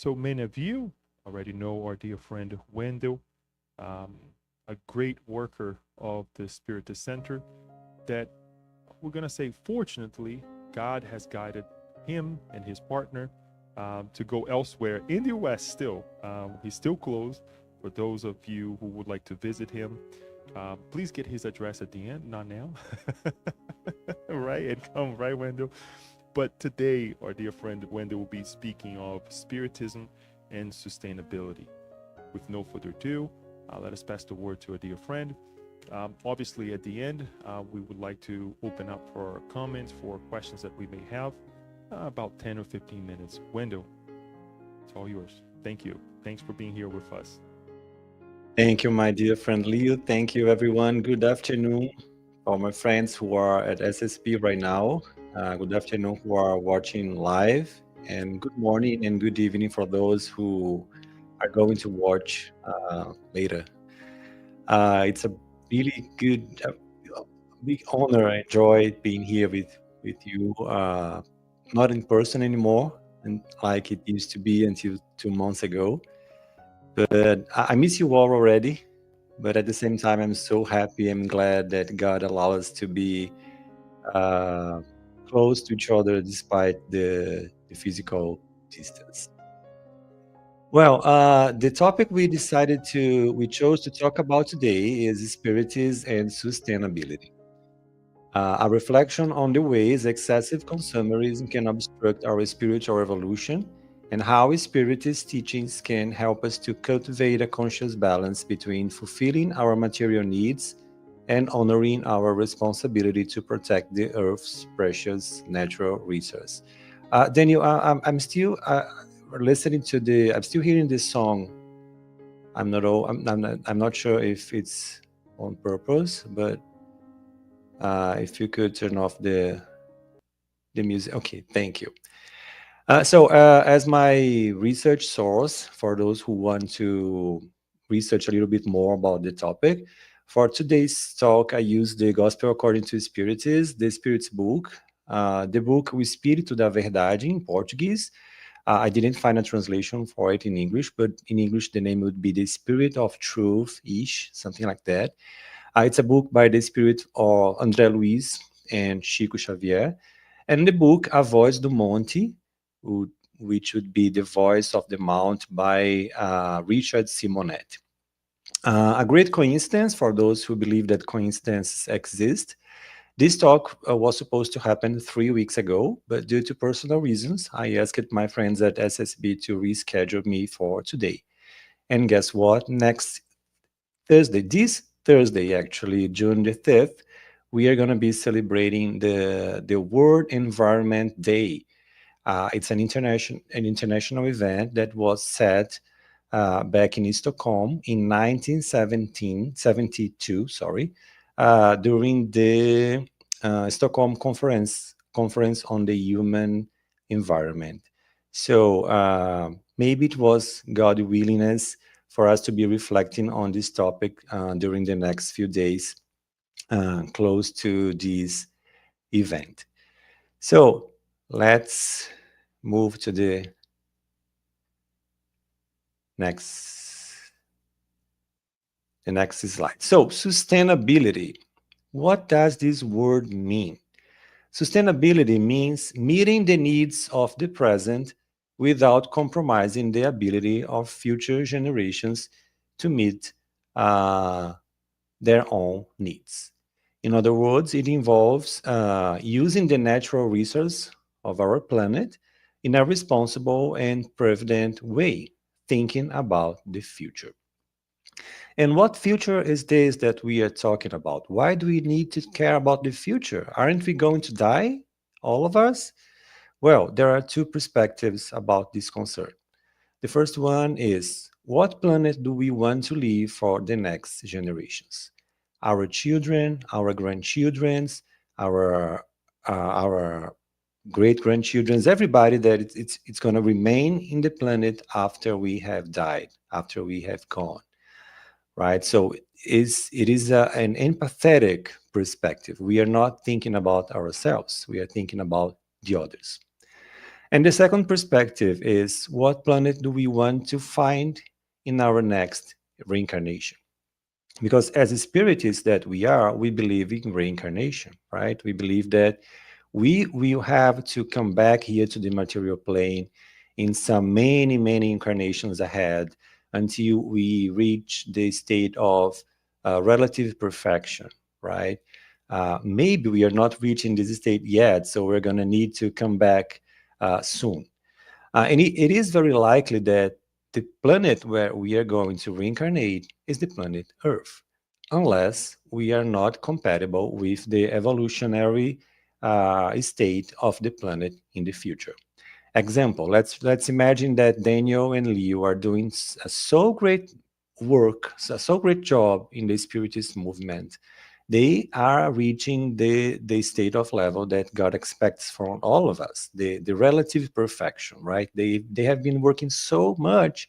So many of you already know our dear friend Wendell, um, a great worker of the Spiritist Center that we're going to say, fortunately, God has guided him and his partner to go elsewhere in the US still. He's still closed for those of you who would like to visit him. Please get his address at the end, not now. Right? And come, right, Wendell? But today, our dear friend Wendell will be speaking of Spiritism and sustainability. With no further ado, let us pass the word to our dear friend. Obviously, at the end, we would like to open up for comments, for questions that we may have. About 10 or 15 minutes. Wendell, it's all yours. Thank you. Thanks for being here with us. Thank you, my dear friend Leo. Thank you, everyone. Good afternoon, all my friends who are at SSP right now. Good afternoon who are watching live, and good morning and good evening for those who are going to watch later. It's a really good, big honor. I enjoy being here with you. Not in person anymore, and like it used to be until 2 months ago. But I miss you all already. But at the same time, I'm so happy. I'm glad that God allowed us to be uh, close to each other despite the physical distance. Well, the topic we chose to talk about today is spiritism and sustainability. A reflection on the ways excessive consumerism can obstruct our spiritual evolution and how Spiritist teachings can help us to cultivate a conscious balance between fulfilling our material needs and honoring our responsibility to protect the Earth's precious natural resource. Daniel, I'm still listening to I'm still hearing this song. I'm not sure if it's on purpose, but if you could turn off the music. Okay, thank you. As my research source, for those who want to research a little bit more about the topic, for today's talk, I use the Gospel According to Spiritism, the Spirit's book, the book O Espírito da Verdade in Portuguese. I didn't find a translation for it in English, but in English, the name would be The Spirit of Truth-ish, something like that. It's a book by the spirit of André Luiz and Chico Xavier. And the book A Voz do Monte, which would be The Voice of the Mount by Richard Simonet. A great coincidence for those who believe that coincidences exist. This talk was supposed to happen 3 weeks ago, but due to personal reasons, I asked my friends at SSB to reschedule me for today. And guess what? Next Thursday, this Thursday, actually, June the 5th, we are going to be celebrating the World Environment Day. It's an international event that was set back in Stockholm in 1972, sorry, during the Stockholm conference on the human environment. So maybe it was God willingness for us to be reflecting on this topic during the next few days close to this event. So let's move to next the next slide. So sustainability. What does this word mean? Sustainability means meeting the needs of the present without compromising the ability of future generations to meet uh, their own needs. In other words, it involves using the natural resource of our planet in a responsible and prevalent way, thinking about the future. And what future is this that we are talking about? Why do we need to care about the future? Aren't we going to die, all of us? Well, there are two perspectives about this concern. The first one is, what planet do we want to leave for the next generations? Our children, our grandchildren's, our great grandchildren's, everybody that it's going to remain in the planet after we have died, after we have gone, right? So it is an empathetic perspective. We are not thinking about ourselves. We are thinking about the others. And the second perspective is, what planet do we want to find in our next reincarnation? Because as spiritists that we are, we believe in reincarnation, right? We believe that we will have to come back here to the material plane in some many incarnations ahead until we reach the state of relative perfection, right? Maybe we are not reaching this state yet, so we're going to need to come back soon. And it is very likely that the planet where we are going to reincarnate is the planet Earth, unless we are not compatible with the evolutionary state of the planet in the future. Example, let's imagine that Daniel and Leo are doing a so great work, so great job in the Spiritist movement. They are reaching the state of level that God expects from all of us, the relative perfection, right? They have been working so much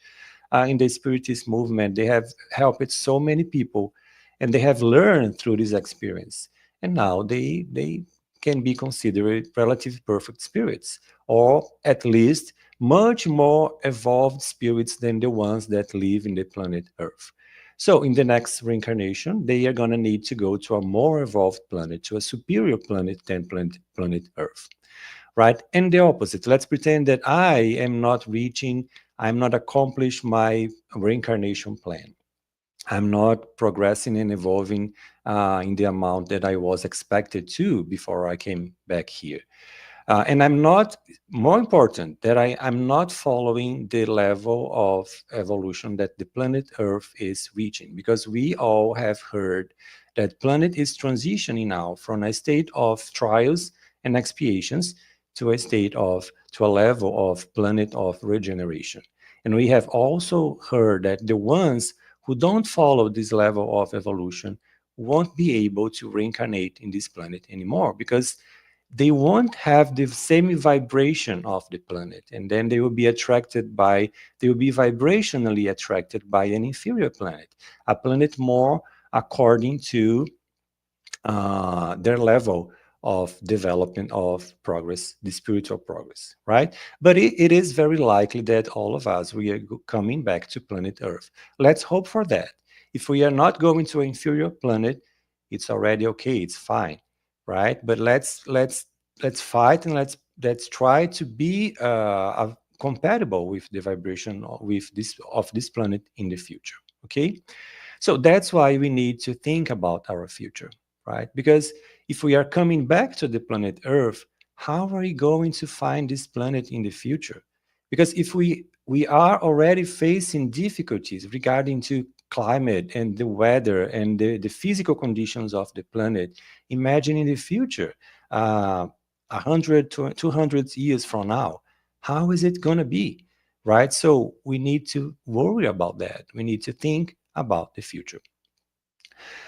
in the Spiritist movement. They have helped so many people, and they have learned through this experience. And now they can be considered relative perfect spirits, or at least much more evolved spirits than the ones that live in the planet Earth. So, in the next reincarnation, they are going to need to go to a more evolved planet, to a superior planet than planet Earth, right? And the opposite. Let's pretend that I'm not accomplished my reincarnation plan. I'm not progressing and evolving in the amount that I was expected to before I came back here. And I'm not, more important, that I'm not following the level of evolution that the planet Earth is reaching, because we all have heard that planet is transitioning now from a state of trials and expiations to a level of planet of regeneration. And we have also heard that the ones who don't follow this level of evolution won't be able to reincarnate in this planet anymore, because they won't have the same vibration of the planet, and then they will be vibrationally attracted by an inferior planet, a planet more according to their level of development of progress, the spiritual progress, right? But it is very likely that all of us, we are coming back to planet Earth. Let's hope for that. If we are not going to an inferior planet, it's already okay, it's fine, right? But let's fight, and let's try to be compatible with the vibration of this planet in the future, okay? So that's why we need to think about our future, right? Because if we are coming back to the planet Earth, how are we going to find this planet in the future? Because if we are already facing difficulties regarding to climate and the weather and the physical conditions of the planet, imagine in the future, 100 to 200 years from now, how is it going to be, right? So we need to worry about that. We need to think about the future.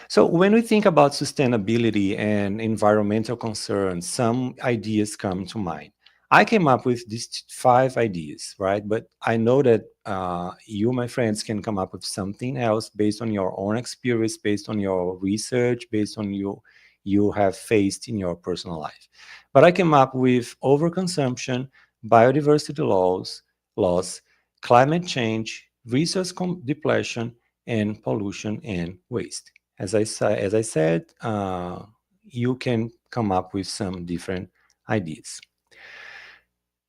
So when we think about sustainability and environmental concerns, some ideas come to mind. I came up with these five ideas, right? But I know that you, my friends, can come up with something else based on your own experience, based on your research, based on you have faced in your personal life. But I came up with overconsumption, biodiversity loss, climate change, depletion, and pollution and waste. As I said, you can come up with some different ideas.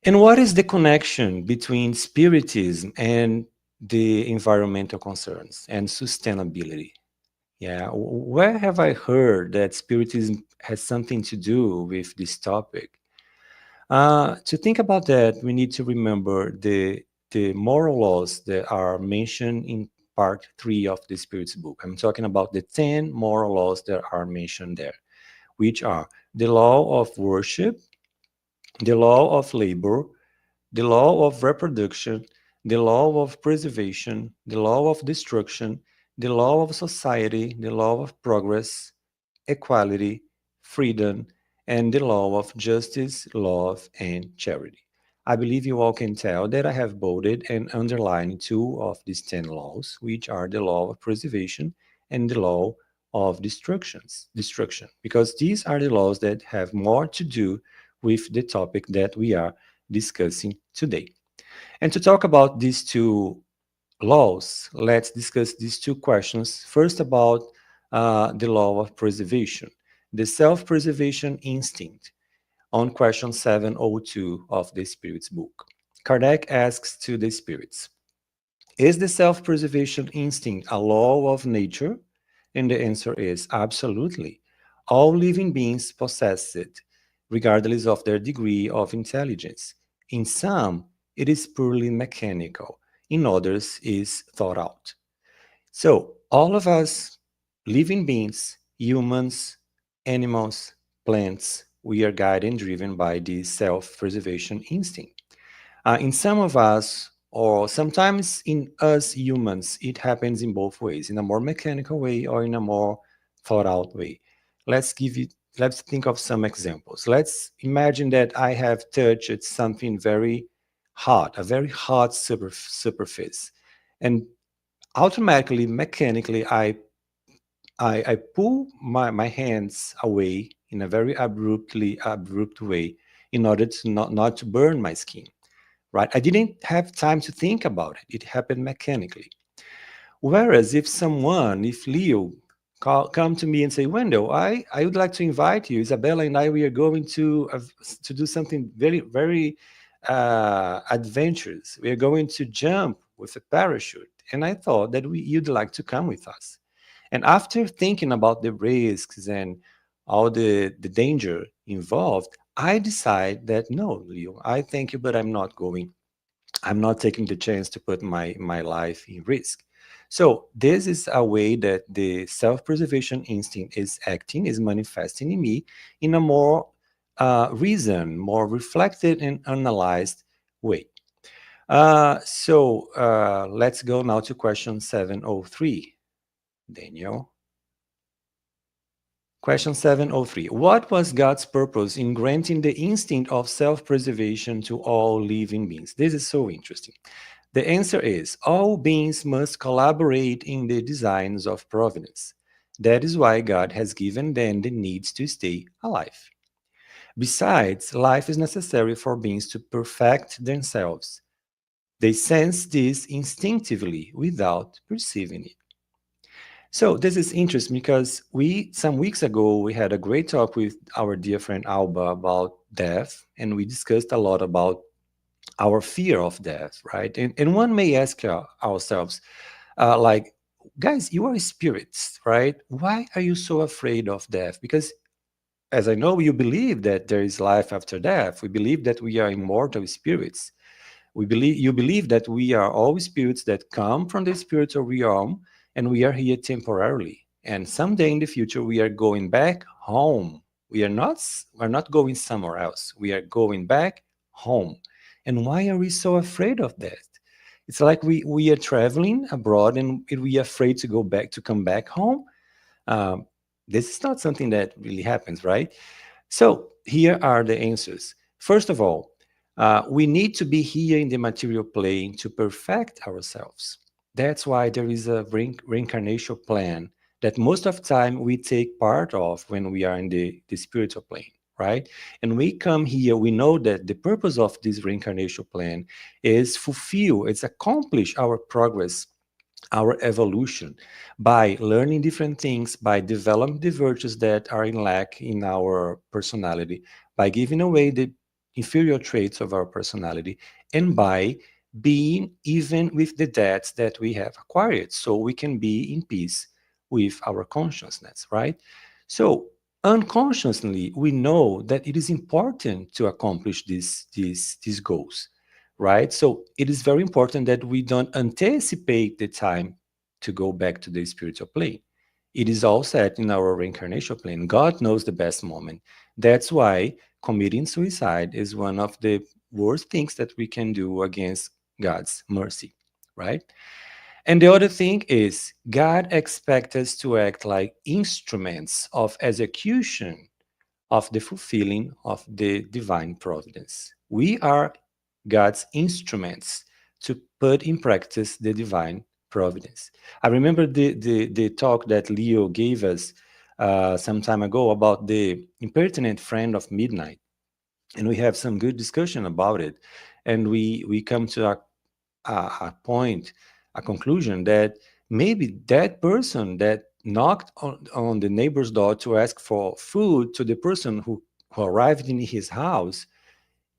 And what is the connection between Spiritism and the environmental concerns and sustainability? Yeah, where have I heard that Spiritism has something to do with this topic? To think about that, we need to remember the moral laws that are mentioned in part 3 of the Spirit's book. I'm talking about the 10 moral laws that are mentioned there, which are the law of worship, the law of labor, the law of reproduction, the law of preservation, the law of destruction, the law of society, the law of progress, equality, freedom, and the law of justice, love, and charity. I believe you all can tell that I have bolded and underlined two of these 10 laws, which are the law of preservation and the law of destruction, because these are the laws that have more to do with the topic that we are discussing today. And to talk about these two laws, let's discuss these two questions. First, about the law of preservation, the self preservation instinct, on question 702 of the Spirits book. Kardec asks to the spirits, is the self preservation instinct a law of nature? And the answer is absolutely. All living beings possess it, regardless of their degree of intelligence. In some, it is purely mechanical, in others, is thought out. So, all of us, living beings, humans, animals, plants, we are guided and driven by this self preservation instinct. In some of us, or sometimes in us humans, it happens in both ways, in a more mechanical way or in a more thought out way. Let's give it, let's think of some examples. Let's imagine that I have touched something very hot, a very hot superfice. And automatically, mechanically, I pull my hands away in a very abrupt way in order to not to burn my skin, right? I didn't have time to think about it. It happened mechanically. Whereas if Leo come to me and say, Wendell, I would like to invite you, Isabella and I, we are going to do something very adventurous. We are going to jump with a parachute. And I thought that you'd like to come with us. And after thinking about the risks and all the danger involved, I decide that no, Leo, I thank you, but I'm not going. I'm not taking the chance to put my life in risk. So this is a way that the self-preservation instinct is acting, is manifesting in me in a more reasoned, more reflected and analyzed way. Let's go now to question 703, Daniel. Question 703. What was God's purpose in granting the instinct of self preservation to all living beings? This is so interesting. The answer is all beings must collaborate in the designs of providence. That is why God has given them the needs to stay alive. Besides, life is necessary for beings to perfect themselves. They sense this instinctively without perceiving it. So this is interesting because we some weeks ago we had a great talk with our dear friend Alba about death, and we discussed a lot about our fear of death, right? And one may ask ourselves, like, guys, you are spirits, right? Why are you so afraid of death? Because as I know, you believe that there is life after death. We believe that we are immortal spirits. We believe you believe that we are all spirits that come from the spiritual realm and we are here temporarily. And someday in the future we are going back home. We're not going somewhere else. We are going back home. And why are we so afraid of that? It's like we are traveling abroad and we are afraid to go back to come back home. Um, this is not something that really happens, right? So here are the answers. First of all, we need to be here in the material plane to perfect ourselves. That's why there is a reincarnation plan that most of the time we take part of when we are in the spiritual plane, right? And we come here, we know that the purpose of this reincarnation plan is fulfill, it's accomplish our progress, our evolution by learning different things, by developing the virtues that are in lack in our personality, by giving away the inferior traits of our personality, and by being even with the debts that we have acquired so we can be in peace with our consciousness, right? So unconsciously we know that it is important to accomplish these goals, right? So it is very important that we don't anticipate the time to go back to the spiritual plane. It is all set in our reincarnation plane. God knows the best moment. That's why committing suicide is one of the worst things that we can do against God's mercy, right? And the other thing is, God expects us to act like instruments of execution of the fulfilling of the divine providence. We are God's instruments to put in practice the divine providence. I remember the talk that Leo gave us some time ago about the impertinent friend of midnight. and we have some good discussion about it, and we come to a point, a conclusion that maybe that person that knocked on the neighbor's door to ask for food to the person who arrived in his house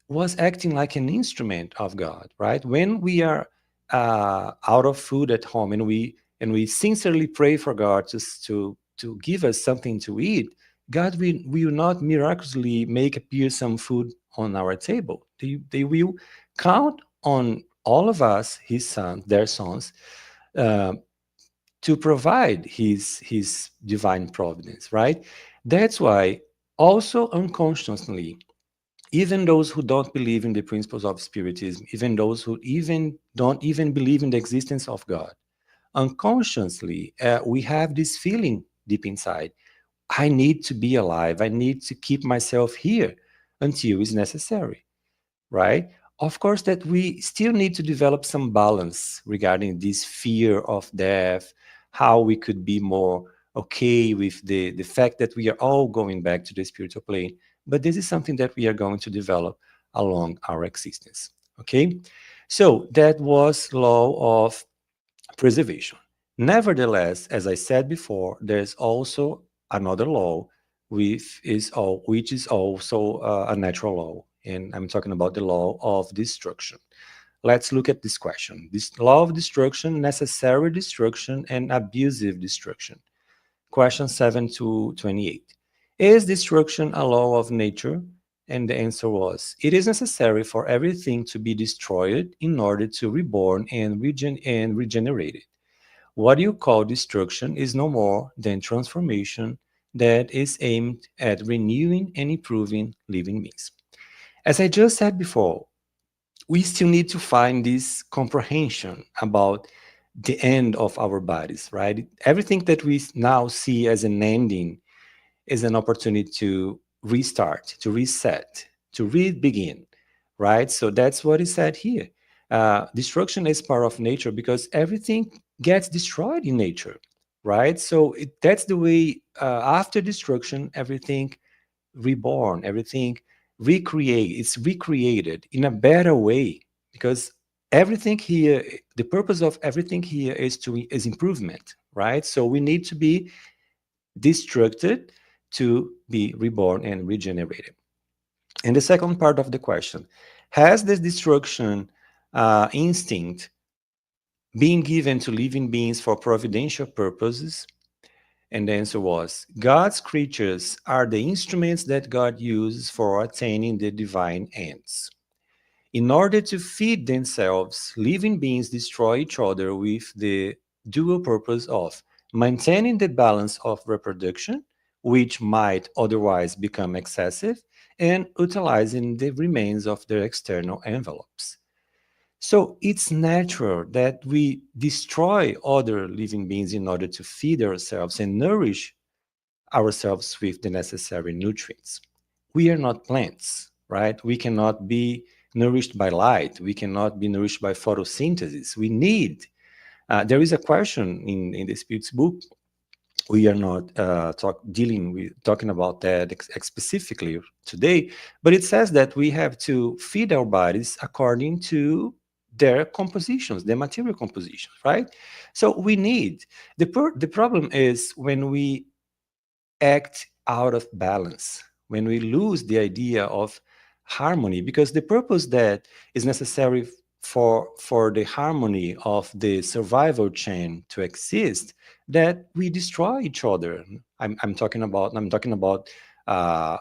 was acting like an instrument of God, right? When we are out of food at home, and we sincerely pray for God to give us something to eat, God will not miraculously make appear some food on our table. They will count on all of us, his sons, their sons, uh, to provide his divine providence, right? That's why also unconsciously, even those who don't believe in the principles of spiritism, even those who even don't even believe in the existence of God, unconsciously we have this feeling deep inside: I need to be alive, I need to keep myself here until it's necessary, right? Of course, that we still need to develop some balance regarding this fear of death, how we could be more okay with the fact that we are all going back to the spiritual plane. But this is something that we are going to develop along our existence. Okay? So that was law of preservation. Nevertheless, as I said before, there's also another law which is also a natural law, and I'm talking about the law of destruction. Let's look at this question: this law of destruction, necessary destruction, and abusive destruction. Question 7 to 28. Is destruction a law of nature? And the answer was: it is necessary for everything to be destroyed in order to reborn and regenerate it. What you call destruction is no more than transformation that is aimed at renewing and improving living beings. As I just said before, we still need to find this comprehension about the end of our bodies, right? Everything that we now see as an ending is an opportunity to restart, to reset, to re-begin, right? So that's what is said here. Destruction is part of nature because everything gets destroyed in nature, right? So that's the way, after destruction, everything reborn, everything it's recreated in a better way, because everything here, the purpose of everything here is improvement, right? So we need to be destructed to be reborn and regenerated. And the second part of the question: has this destruction instinct been given to living beings for providential purposes? And the answer was: God's creatures are the instruments that God uses for attaining the divine ends. In order to feed themselves, living beings destroy each other with the dual purpose of maintaining the balance of reproduction, which might otherwise become excessive, and utilizing the remains of their external envelopes. So it's natural that we destroy other living beings in order to feed ourselves and nourish ourselves with the necessary nutrients. We are not plants, right? We cannot be nourished by light. We cannot be nourished by photosynthesis. We need, there is a question in the Spirit's book. We are not talking about that specifically today, but it says that we have to feed our bodies according to their compositions, their material compositions, right? So we need, the problem is when we act out of balance, when we lose the idea of harmony, because the purpose that is necessary for the harmony of the survival chain to exist, that we destroy each other. I'm talking about uh,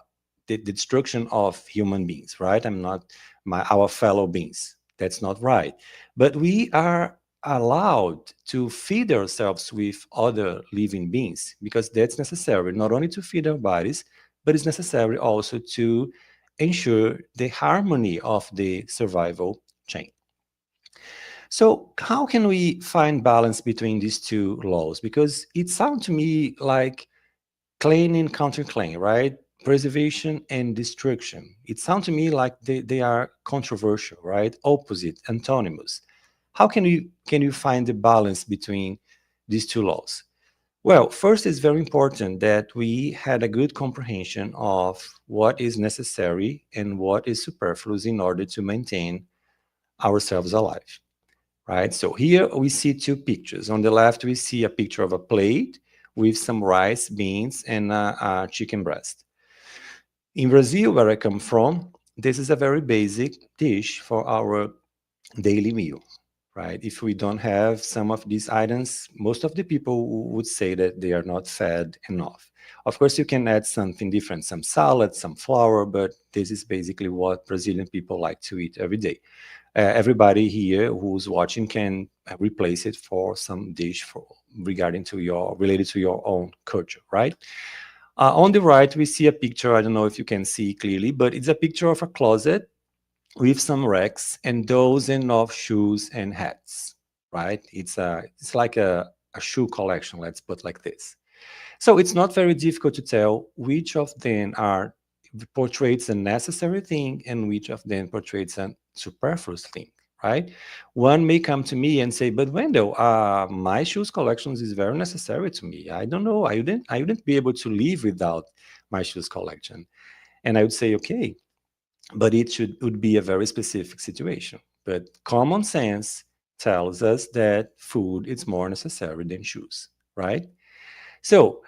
the destruction of human beings, right? I'm not our fellow beings. That's not right. But we are allowed to feed ourselves with other living beings because that's necessary not only to feed our bodies, but it's necessary also to ensure the harmony of the survival chain. So how can we find balance between these two laws? Because it sounds to me like claim and counterclaim, right? Preservation and destruction. It sounds to me like they are controversial, right? Opposite, antonymous. How can you find the balance between these two laws? Well, first, it's very important that we had a good comprehension of what is necessary and what is superfluous in order to maintain ourselves alive, right? So here we see two pictures. On the left, we see a picture of a plate with some rice, beans, and a chicken breast. In Brazil, where I come from, this is a very basic dish for our daily meal, right? If we don't have some of these items, most of the people would say that they are not fed enough. Of course, you can add something different, some salad, some flour, but this is basically what Brazilian people like to eat every day. Everybody here who's watching can replace it for some dish for regarding to your related to your own culture, right? On the right, we see a picture. I don't know if you can see clearly, but it's a picture of a closet with some racks and dozens of shoes and hats, right? It's like a shoe collection, let's put like this. So it's not very difficult to tell which of them are portrays a necessary thing and which of them portrays a superfluous thing, right? One may come to me and say, "But Wendell, my shoes collections is very necessary to me. I don't know. I wouldn't be able to live without my shoes collection." And I would say, "Okay, but would be a very specific situation. But common sense tells us that food is more necessary than shoes, right? So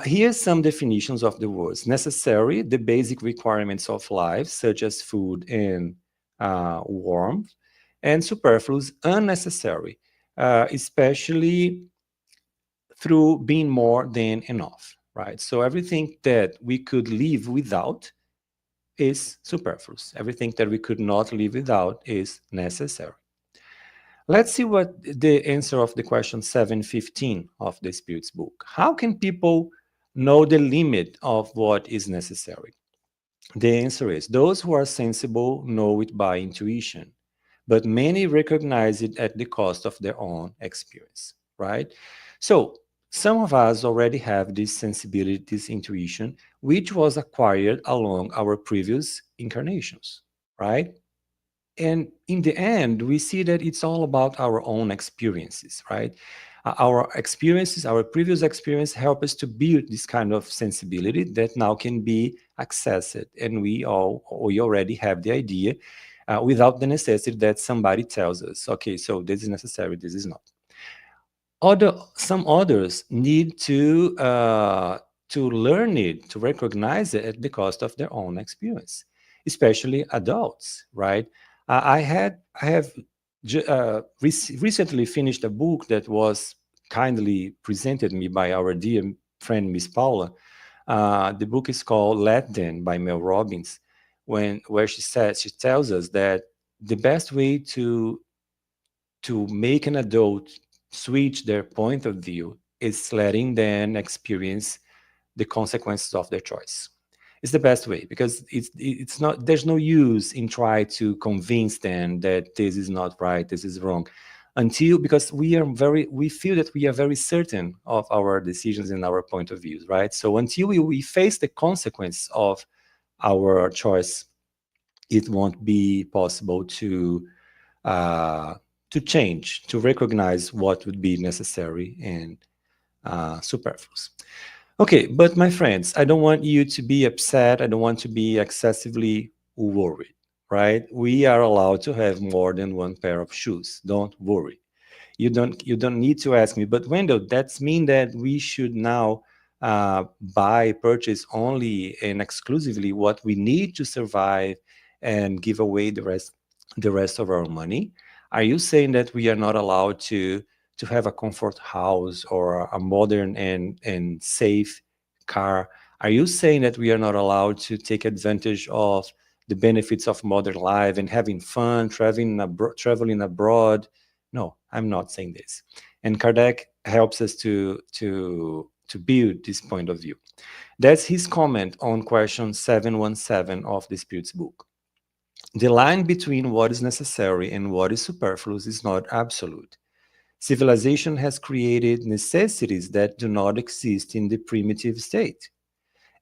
here's some definitions of the words necessary, the basic requirements of life, such as food and warmth, and superfluous, unnecessary, especially through being more than enough, right? So everything that we could live without is superfluous. Everything that we could not live without is necessary. Let's see what the answer of the question 715 of the Spirit's book. How can people know the limit of what is necessary? The answer is those who are sensible know it by intuition, but many recognize it at the cost of their own experience, right? So, some of us already have this sensibility, this intuition, which was acquired along our previous incarnations, right? And in the end, we see that it's all about our own experiences, right? Our experiences, our previous experience help us to build this kind of sensibility that now can be accessed. And we already have the idea without the necessity that somebody tells us, okay, so this is necessary, this is not. Some others need to learn it, to recognize it at the cost of their own experience, especially adults, right? I have recently finished a book that was kindly presented me by our dear friend Miss Paula. The book is called Let Them by Mel Robbins, where she tells us that the best way to make an adult switch their point of view is letting them experience the consequences of their choice. It's the best way because it's not there's no use in trying to convince them that this is not right, this is wrong, until because we feel that we are very certain of our decisions and our point of views, right? So until we face the consequence of our choice, it won't be possible uh, to change, to recognize what would be necessary and superfluous. Okay, but my friends, I don't want you to be upset. I don't want to be excessively worried, right? We are allowed to have more than one pair of shoes. Don't worry. You don't need to ask me, but Wendell, that's mean that we should now buy, purchase only and exclusively what we need to survive and give away the rest of our money. Are you saying that we are not allowed to have a comfort house or a modern and safe car? Are you saying that we are not allowed to take advantage of the benefits of modern life and having fun, traveling abroad? No, I'm not saying this. And Kardec helps us to build this point of view. That's his comment on question 717 of the Spirit's book. The line between what is necessary and what is superfluous is not absolute. Civilization has created necessities that do not exist in the primitive state.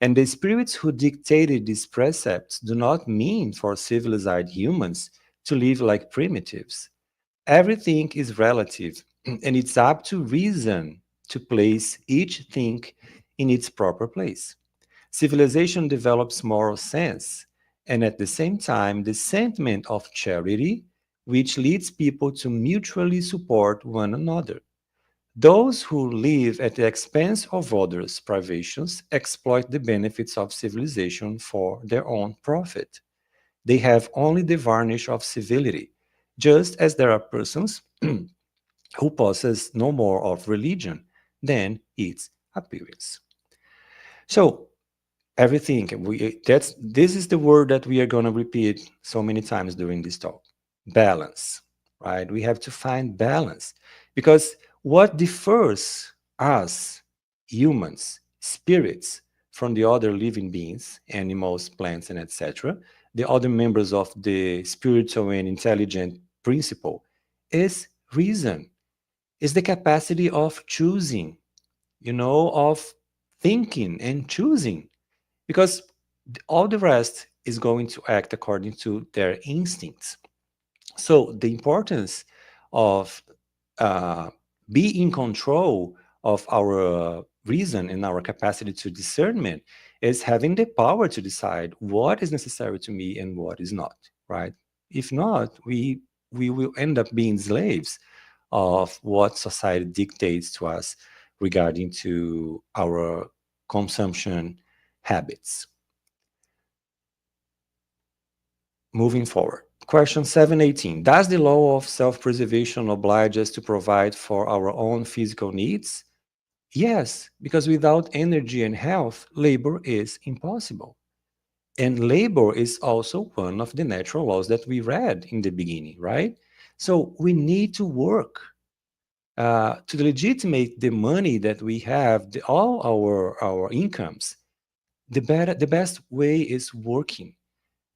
And the spirits who dictated these precepts do not mean for civilized humans to live like primitives. Everything is relative, and it's up to reason to place each thing in its proper place. Civilization develops moral sense, and at the same time, the sentiment of charity, which leads people to mutually support one another. Those who live at the expense of others' privations exploit the benefits of civilization for their own profit. They have only the varnish of civility, just as there are persons who possess no more of religion than its appearance. So, everything that's this is the word that we are going to repeat so many times during this talk. Balance, right? We have to find balance because what differs us humans, spirits, from the other living beings, animals, plants, and etc., the other members of the spiritual and intelligent principle, is reason, is the capacity of choosing, of thinking and choosing, because all the rest is going to act according to their instincts. So the importance of uh, be in control of our reason and our capacity to discernment is having the power to decide what is necessary to me and what is not, right? If not, we will end up being slaves of what society dictates to us regarding to our consumption habits. Moving forward. Question 718. Does the law of self-preservation oblige us to provide for our own physical needs? Yes, because without energy and health, labor is impossible. And labor is also one of the natural laws that we read in the beginning, right? So we need to work to legitimate the money that we have, all our incomes. The best way is working,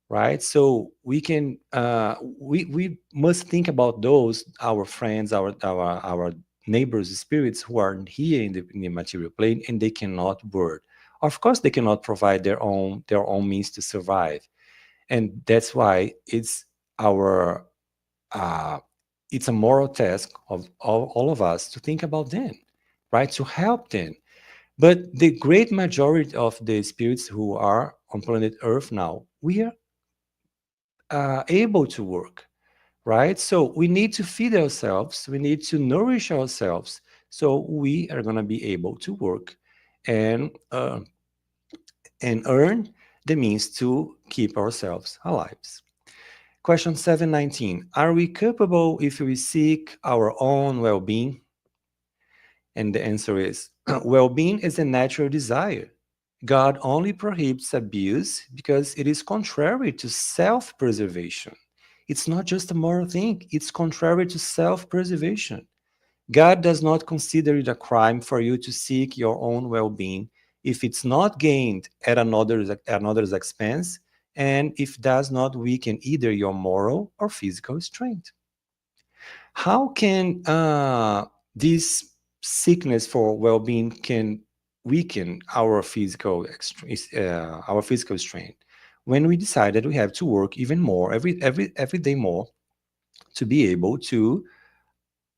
right? So we must think about those our friends, our neighbors, spirits who are here in the material plane, and they cannot work. Of course, they cannot provide their own means to survive, and that's why our uh, it's a moral task of all of us to think about them, right? To help them. But the great majority of the spirits who are on planet Earth now, we are able to work, right? So we need to feed ourselves, we need to nourish ourselves, so we are going to be able to work and earn the means to keep ourselves alive. Question 719. Are we capable if we seek our own well-being? And the answer is well-being is a natural desire. God only prohibits abuse because it is contrary to self preservation. It's not just a moral thing, it's contrary to self preservation. God does not consider it a crime for you to seek your own well being if it's not gained at another's expense and if does not weaken either your moral or physical strength. How can this sickness for well-being can weaken our physical strength when we decide that we have to work even more every day more to be able to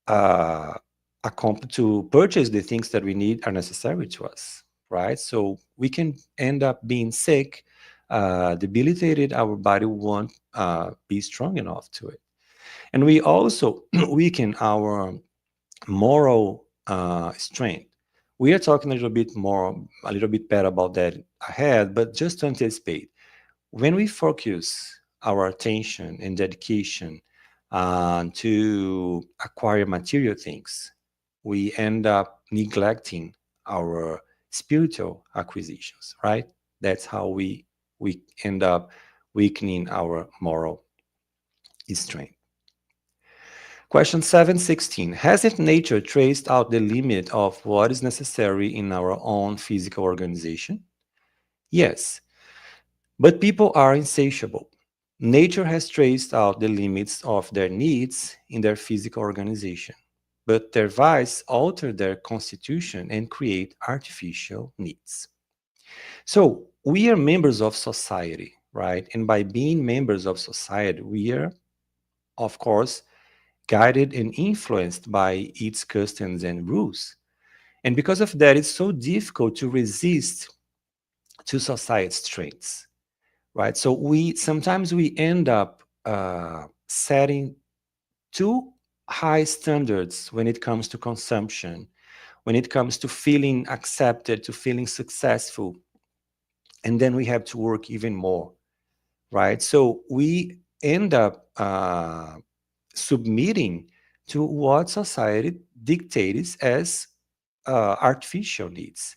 uh, to purchase the things that we need are necessary to us, right? So we can end up being sick, debilitated. Our body won't be strong enough to it, and we also weaken our moral strength. We are talking a little bit better about that ahead, but just to anticipate, when we focus our attention and dedication to acquire material things, we end up neglecting our spiritual acquisitions, right? That's how we end up weakening our moral strength. Question 716. Hasn't nature traced out the limit of what is necessary in our own physical organization? Yes, but people are insatiable. Nature has traced out the limits of their needs in their physical organization, but their vice alter their constitution and create artificial needs. So we are members of society, right? And by being members of society, we are, of course, guided and influenced by its customs and rules. And because of that, it's so difficult to resist to society's traits, right? So we sometimes we end up setting too high standards when it comes to consumption, when it comes to feeling accepted, to feeling successful, and then we have to work even more, right? So we end up submitting to what society dictates as artificial needs.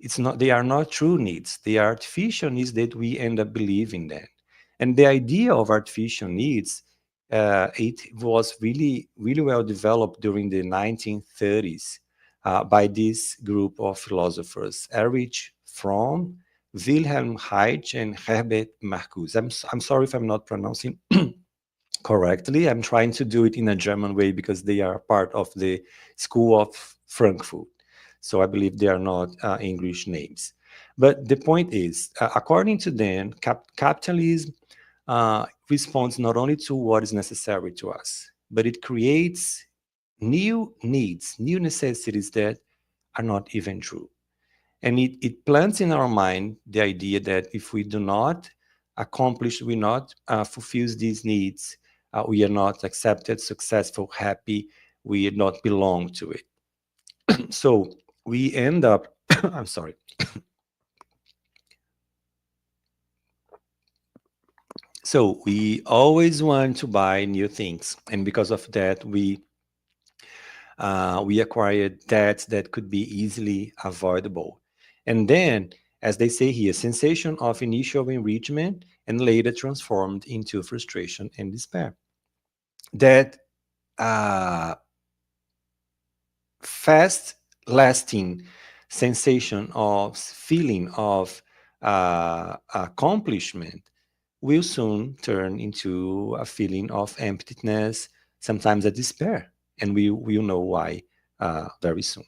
It's not, they are not true needs. They are artificial needs that we end up believing that. And the idea of artificial needs, it was really well developed during the 1930s by this group of philosophers, Erich Fromm, Wilhelm Reich, and Herbert Marcuse. I'm sorry if I'm not pronouncing correctly. I'm trying to do it in a German way because they are part of the School of Frankfurt. So I believe they are not English names. But the point is, according to them, capitalism responds not only to what is necessary to us, but it creates new needs, new necessities that are not even true. And it plants in our mind the idea that if we do not accomplish, we not fulfill these needs, we are not accepted, successful, happy, we not belong to it. So we end up, I'm sorry. So we always want to buy new things, and because of that, we acquired debts that could be easily avoidable. And then, as they say here, sensation of initial enrichment and later transformed into frustration and despair. That uh, fast lasting sensation of feeling of accomplishment will soon turn into a feeling of emptiness, sometimes a despair. And we will know why very soon.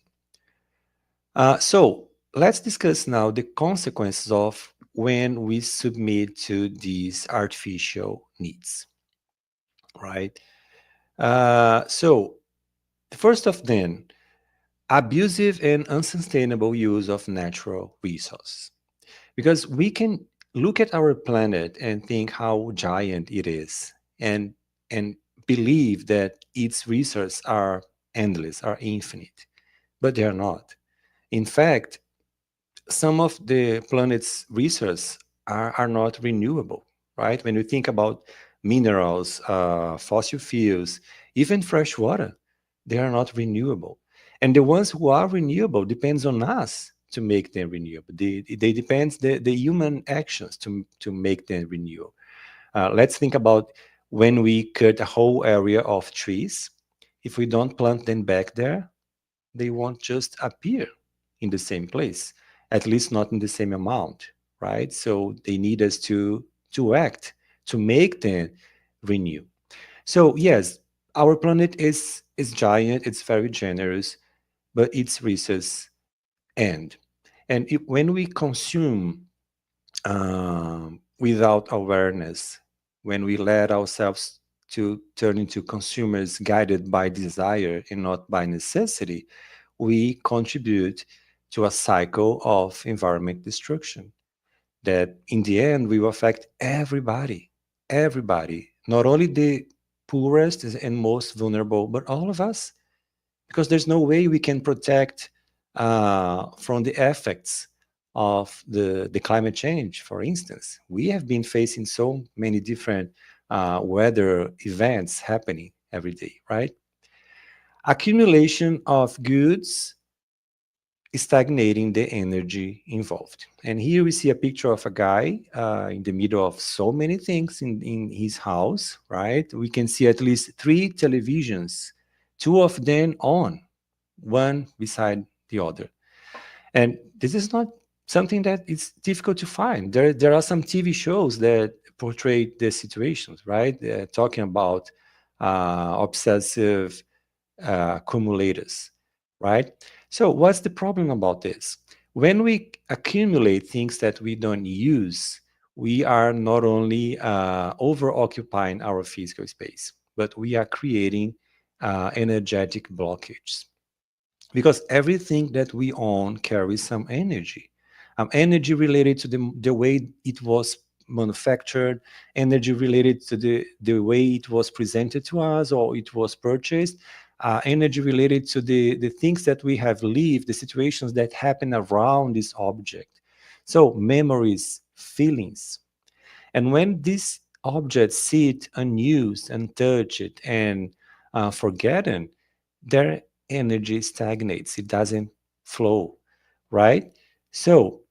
So let's discuss now the consequences of when we submit to these artificial needs, right? So the first of them, abusive and unsustainable use of natural resources. Because we can look at our planet and think how giant it is, and believe that its resources are endless, are infinite, but they are not. In fact, some of the planet's resources are not renewable, right? When you think about minerals, fossil fuels, even fresh water, they are not renewable. And the ones who are renewable depends on us to make them renewable. They depends the human actions to make them renewable. Let's think about when we cut a whole area of trees. If we don't plant them back there, they won't just appear in the same place, at least not in the same amount, right? So they need us to act to make them renew. So yes, our planet is giant, it's very generous, but its resources end. And when we consume without awareness, when we let ourselves to turn into consumers guided by desire and not by necessity, we contribute to a cycle of environment destruction that in the end will affect everybody, not only the poorest and most vulnerable, but all of us, because there's no way we can protect from the effects of the climate change. For instance, we have been facing so many different weather events happening every day, right? Accumulation of goods stagnating the energy involved. And here we see a picture of a guy in the middle of so many things in his house, right? We can see at least three televisions, two of them on, one beside the other. And this is not something that is difficult to find. There are some TV shows that portray the situations, right? Talking about obsessive accumulators, right? So, what's the problem about this? When we accumulate things that we don't use, we are not only over occupying our physical space, but we are creating energetic blockages. because everything that we own carries some energy. Energy related to the way it was manufactured, energy related to the way it was presented to us or it was purchased, energy related to the things that we have lived, the situations that happen around this object. So, memories, feelings. And when these objects sit unused, untouched, and forgotten, their energy stagnates. It doesn't flow, right? So,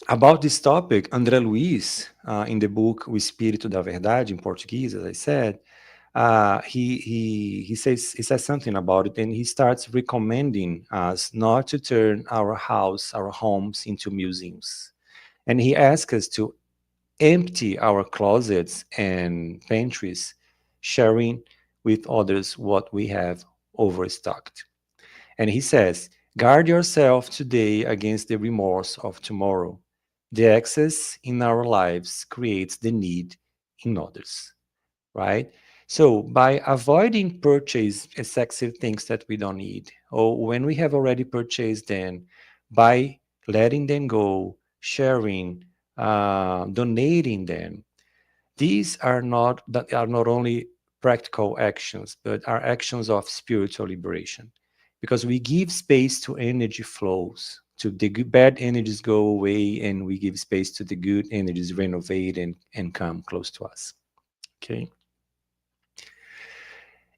about this topic, André Luiz, in the book O Espírito da Verdade, in Portuguese, as I said, he says something about it, and he starts recommending us not to turn our homes into museums, and he asks us to empty our closets and pantries, sharing with others what we have overstocked. And he says, guard yourself today against the remorse of tomorrow. The excess in our lives creates the need in others, right? So by avoiding purchase excessive things that we don't need, or when we have already purchased them, by letting them go, sharing, donating them, these are not only practical actions, but are actions of spiritual liberation, because we give space to energy flows. To the bad energies go away, and we give space to the good energies renovate and come close to us. Okay.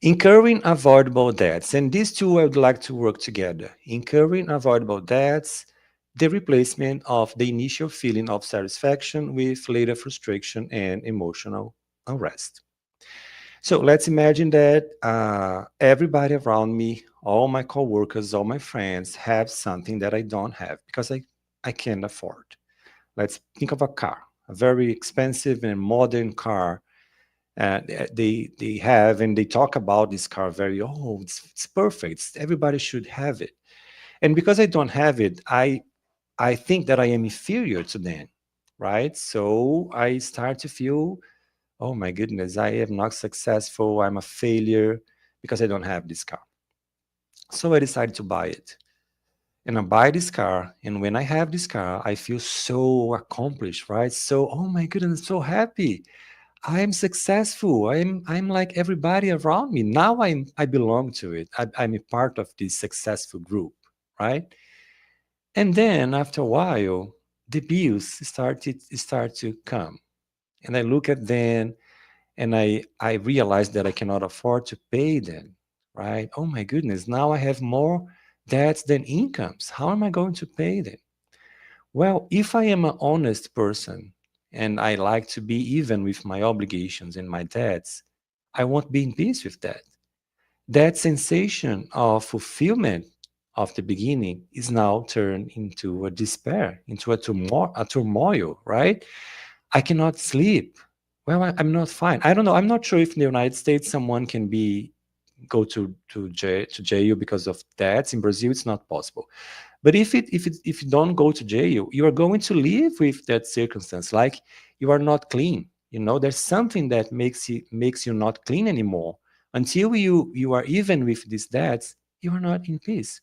Incurring avoidable debts. And these two I would like to work together. Incurring avoidable debts, the replacement of the initial feeling of satisfaction with later frustration and emotional unrest. So let's imagine that everybody around me, all my coworkers, all my friends have something that I don't have because I can't afford. Let's think of a car, a very expensive and modern car. They have, and they talk about this car very, oh, it's perfect. Everybody should have it. And because I don't have it, I think that I am inferior to them, right? So I start to feel, oh my goodness, I am not successful. I'm a failure because I don't have this car. So I decided to buy it. And I buy this car. And when I have this car, I feel so accomplished, right? So, oh my goodness, I'm so happy. I'm successful. I'm like everybody around me. Now I belong to it. I'm a part of this successful group, right? And then after a while, the bills start to come. And I look at them and I realize that I cannot afford to pay them, right? Oh my goodness, now I have more debts than incomes. How am I going to pay them? Well, if I am an honest person and I like to be even with my obligations and my debts, I won't be in peace with that. That sensation of fulfillment of the beginning is now turned into a despair, into a turmoil, right? I cannot sleep. Well, I'm not fine. I don't know. I'm not sure if in the United States someone can be go to jail because of that. In Brazil, it's not possible. But if you don't go to jail, you are going to live with that circumstance. Like you are not clean. You know, there's something that makes you not clean anymore. Until you are even with these debts, you are not in peace.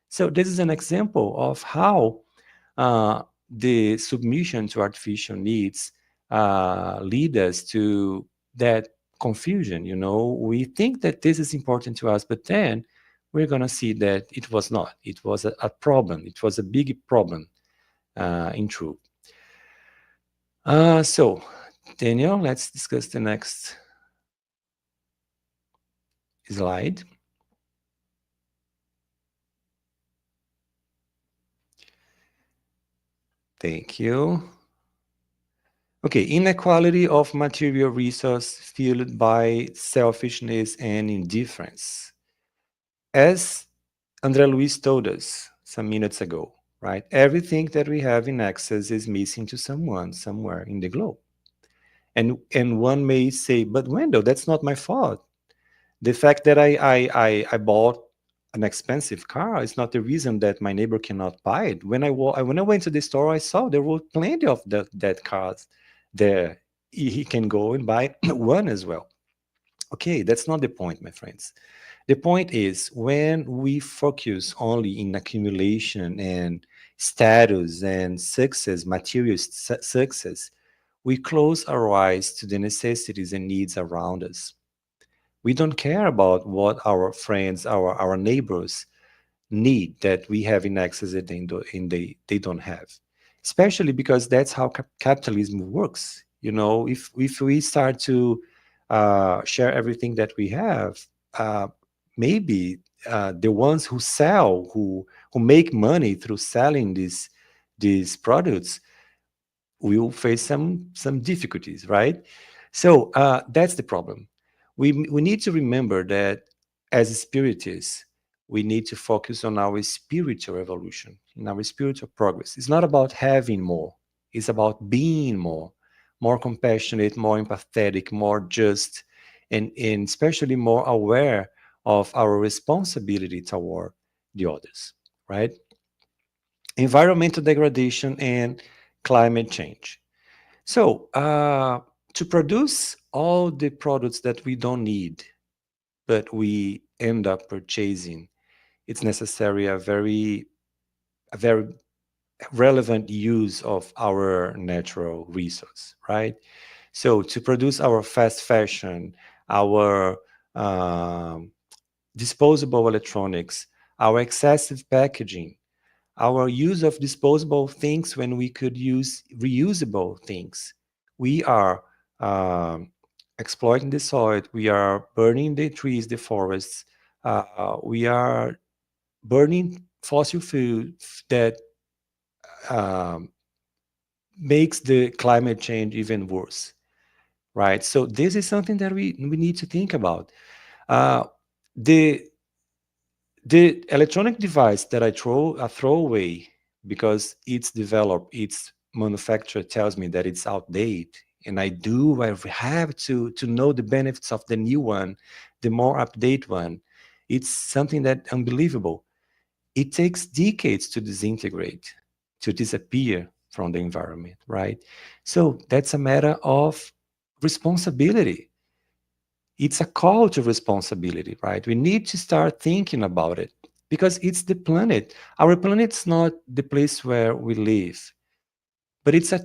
So this is an example of how uh, the submission to artificial needs lead us to that confusion. You know, we think that this is important to us, but then we're going to see that it was not. It was a problem. It was a big problem in truth. So, Daniel, let's discuss the next slide. Thank you. Okay, inequality of material resource fueled by selfishness and indifference. As André Luiz told us some minutes ago, right? Everything that we have in excess is missing to someone somewhere in the globe. And one may say, but Wendell, that's not my fault. The fact that I bought an expensive car is not the reason that my neighbor cannot buy it. When I went to the store, I saw there were plenty of that cars there. He can go and buy one as well. Okay, that's not the point, my friends. The point is when we focus only in accumulation and status and success, material success, we close our eyes to the necessities and needs around us. We don't care about what our friends, our neighbors need that we have in access that they don't have. Especially because that's how capitalism works. You know, if we start to share everything that we have, uh, maybe the ones who sell, who make money through selling these products, will face some difficulties, right? So that's the problem. We need to remember that as spiritists, we need to focus on our spiritual evolution, in our spiritual progress. It's not about having more; it's about being more compassionate, more empathetic, more just, and especially more aware of our responsibility toward the others, right? Environmental degradation and climate change. So, to produce all the products that we don't need, but we end up purchasing, it's necessary a very relevant use of our natural resource, right? So, to produce our fast fashion, our um, disposable electronics, our excessive packaging, our use of disposable things when we could use reusable things. We are um, exploiting the soil, we are burning the trees, the forests, we are burning fossil fuel that um, makes the climate change even worse, right? So this is something that we need to think about. Uh, the The electronic device that I throw away because it's developed, its manufacturer tells me that it's outdated, and I have to know the benefits of the new one, the more update one. It's something that unbelievable. It takes decades to disintegrate, to disappear from the environment, right? So that's a matter of responsibility. It's a call to responsibility, right? We need to start thinking about it because it's the planet. Our planet's not the place where we live, but it's a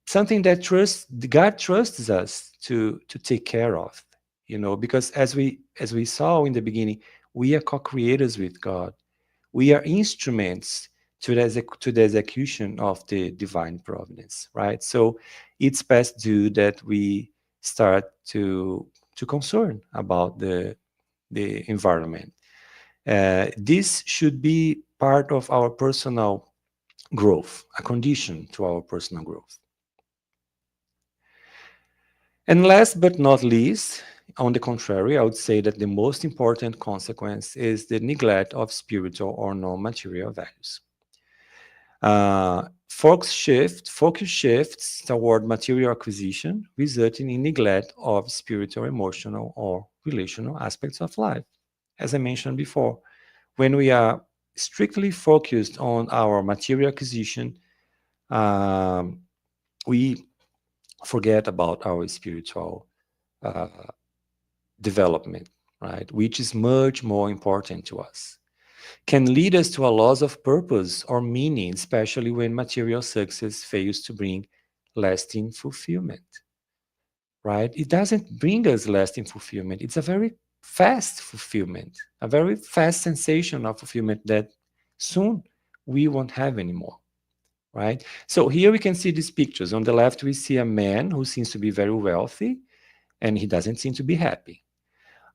something that God trusts us to take care of, because as we saw in the beginning, we are co-creators with God. We are instruments to the execution of the divine providence, right? So it's past due that we start to concern about the environment. This should be part of our personal growth, a condition to our personal growth. And last but not least, on the contrary, I would say that the most important consequence is the neglect of spiritual or non-material values. Focus shifts toward material acquisition, resulting in neglect of spiritual, emotional, or relational aspects of life. As I mentioned before, when we are strictly focused on our material acquisition, um, we forget about our spiritual uh, development, right? Which is much more important to us. Can lead us to a loss of purpose or meaning, especially when material success fails to bring lasting fulfillment, right? It doesn't bring us lasting fulfillment. It's a very fast fulfillment, a very fast sensation of fulfillment that soon we won't have anymore, right? So here we can see these pictures. On the left, we see a man who seems to be very wealthy and he doesn't seem to be happy.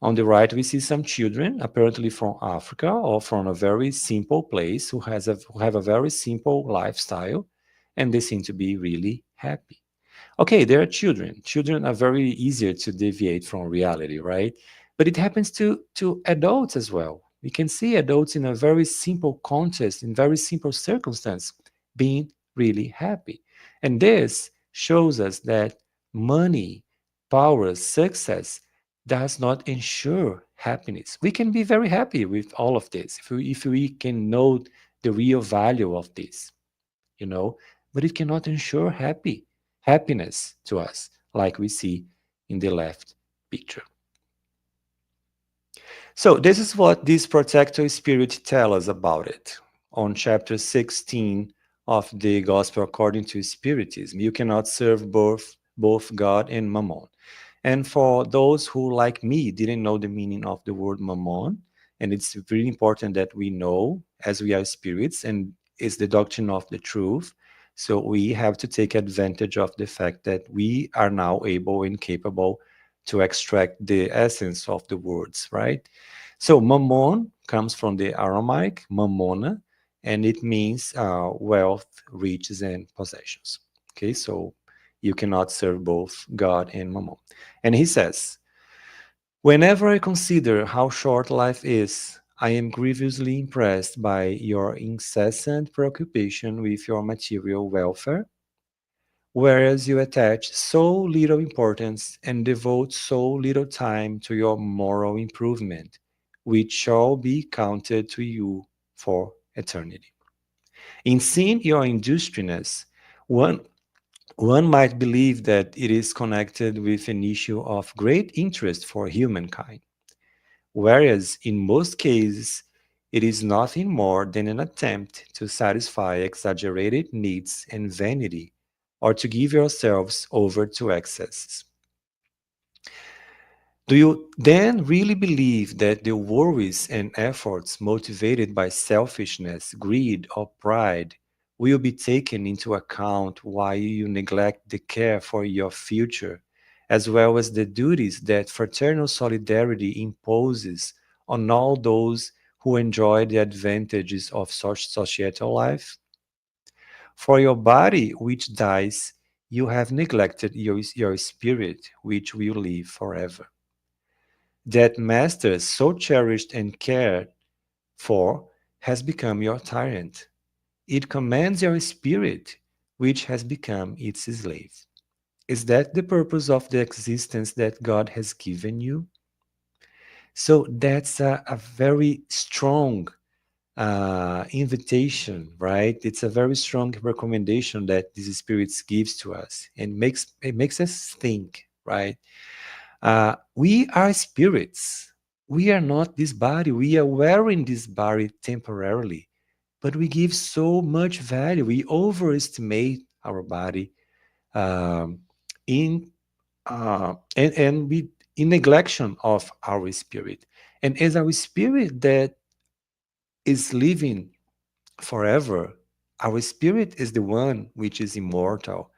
On the right, we see some children, apparently from Africa or from a very simple place, who have a very simple lifestyle, and they seem to be really happy. Okay, they are children. Children are very easier to deviate from reality, right? But it happens to adults as well. We can see adults in a very simple context, in very simple circumstance, being really happy. And this shows us that money, power, success does not ensure happiness. We can be very happy with all of this if we can know the real value of this, you know, but it cannot ensure happiness to us, like we see in the left picture. So this is what this protector spirit tells us about it. On chapter 16 of the Gospel according to Spiritism, you cannot serve both God and Mammon. And for those who, like me, didn't know the meaning of the word mammon, and it's really important that we know as we are spirits, and it's the doctrine of the truth. So we have to take advantage of the fact that we are now able and capable to extract the essence of the words, right? So mammon comes from the Aramaic mammona, and it means wealth, riches, and possessions. Okay, so you cannot serve both God and mammon. And he says, whenever I consider how short life is, I am grievously impressed by your incessant preoccupation with your material welfare, whereas you attach so little importance and devote so little time to your moral improvement, which shall be counted to you for eternity. In seeing your industriousness, one one might believe that it is connected with an issue of great interest for humankind, whereas in most cases it is nothing more than an attempt to satisfy exaggerated needs and vanity, or to give yourselves over to excesses. Do you then really believe that the worries and efforts motivated by selfishness, greed, or pride will be taken into account while you neglect the care for your future, as well as the duties that fraternal solidarity imposes on all those who enjoy the advantages of such societal life? For your body, which dies, you have neglected your spirit, which will live forever. That master so cherished and cared for has become your tyrant. It commands your spirit, which has become its slave. Is that the purpose of the existence that God has given you? So that's a very strong invitation, right? It's a very strong recommendation that this spirit gives to us, and makes us think, right? We are spirits. We are not this body. We are wearing this body temporarily, but we give so much value. We overestimate our body, um, in and we in neglection of our spirit. And as our spirit that is living forever, our spirit is the one which is immortal.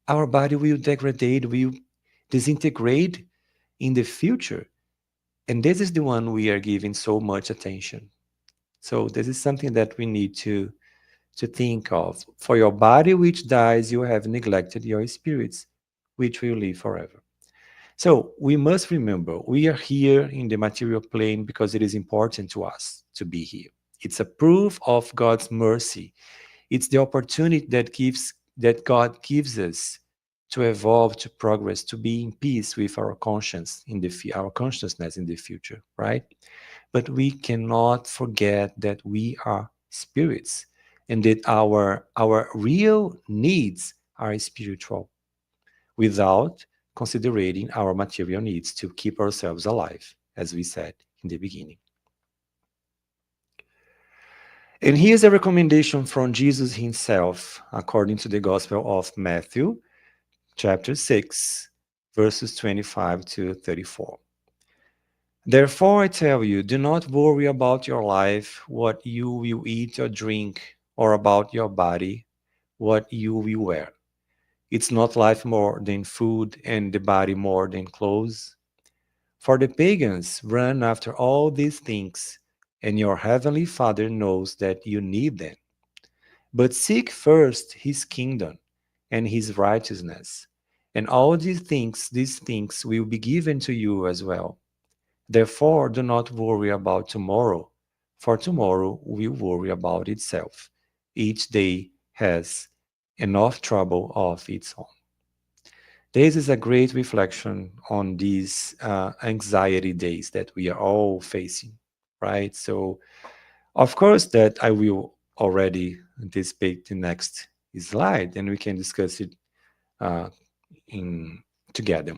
Our body will degrade, will disintegrate in the future. And this is the one we are giving so much attention. So this is something that we need to think of. For your body which dies, you have neglected your spirits, which will live forever. So we must remember we are here in the material plane because it is important to us to be here. It's a proof of God's mercy. It's the opportunity that God gives us to evolve, to progress, to be in peace with our conscience our consciousness in the future, right? But we cannot forget that we are spirits, and that our real needs are spiritual, without considering our material needs to keep ourselves alive, as we said in the beginning. And here's a recommendation from Jesus himself, according to the Gospel of Matthew, chapter 6, verses 25 to 34. Therefore, I tell you, do not worry about your life, what you will eat or drink, or about your body, what you will wear. It's not life more than food, and the body more than clothes. For the pagans run after all these things, and your heavenly Father knows that you need them. But seek first his kingdom and his righteousness, and all these things will be given to you as well. Therefore, do not worry about tomorrow, for tomorrow will worry about itself. Each day has enough trouble of its own. This is a great reflection on these anxiety days that we are all facing, right? So, of course, that I will already anticipate the next slide, and we can discuss it uh, in together.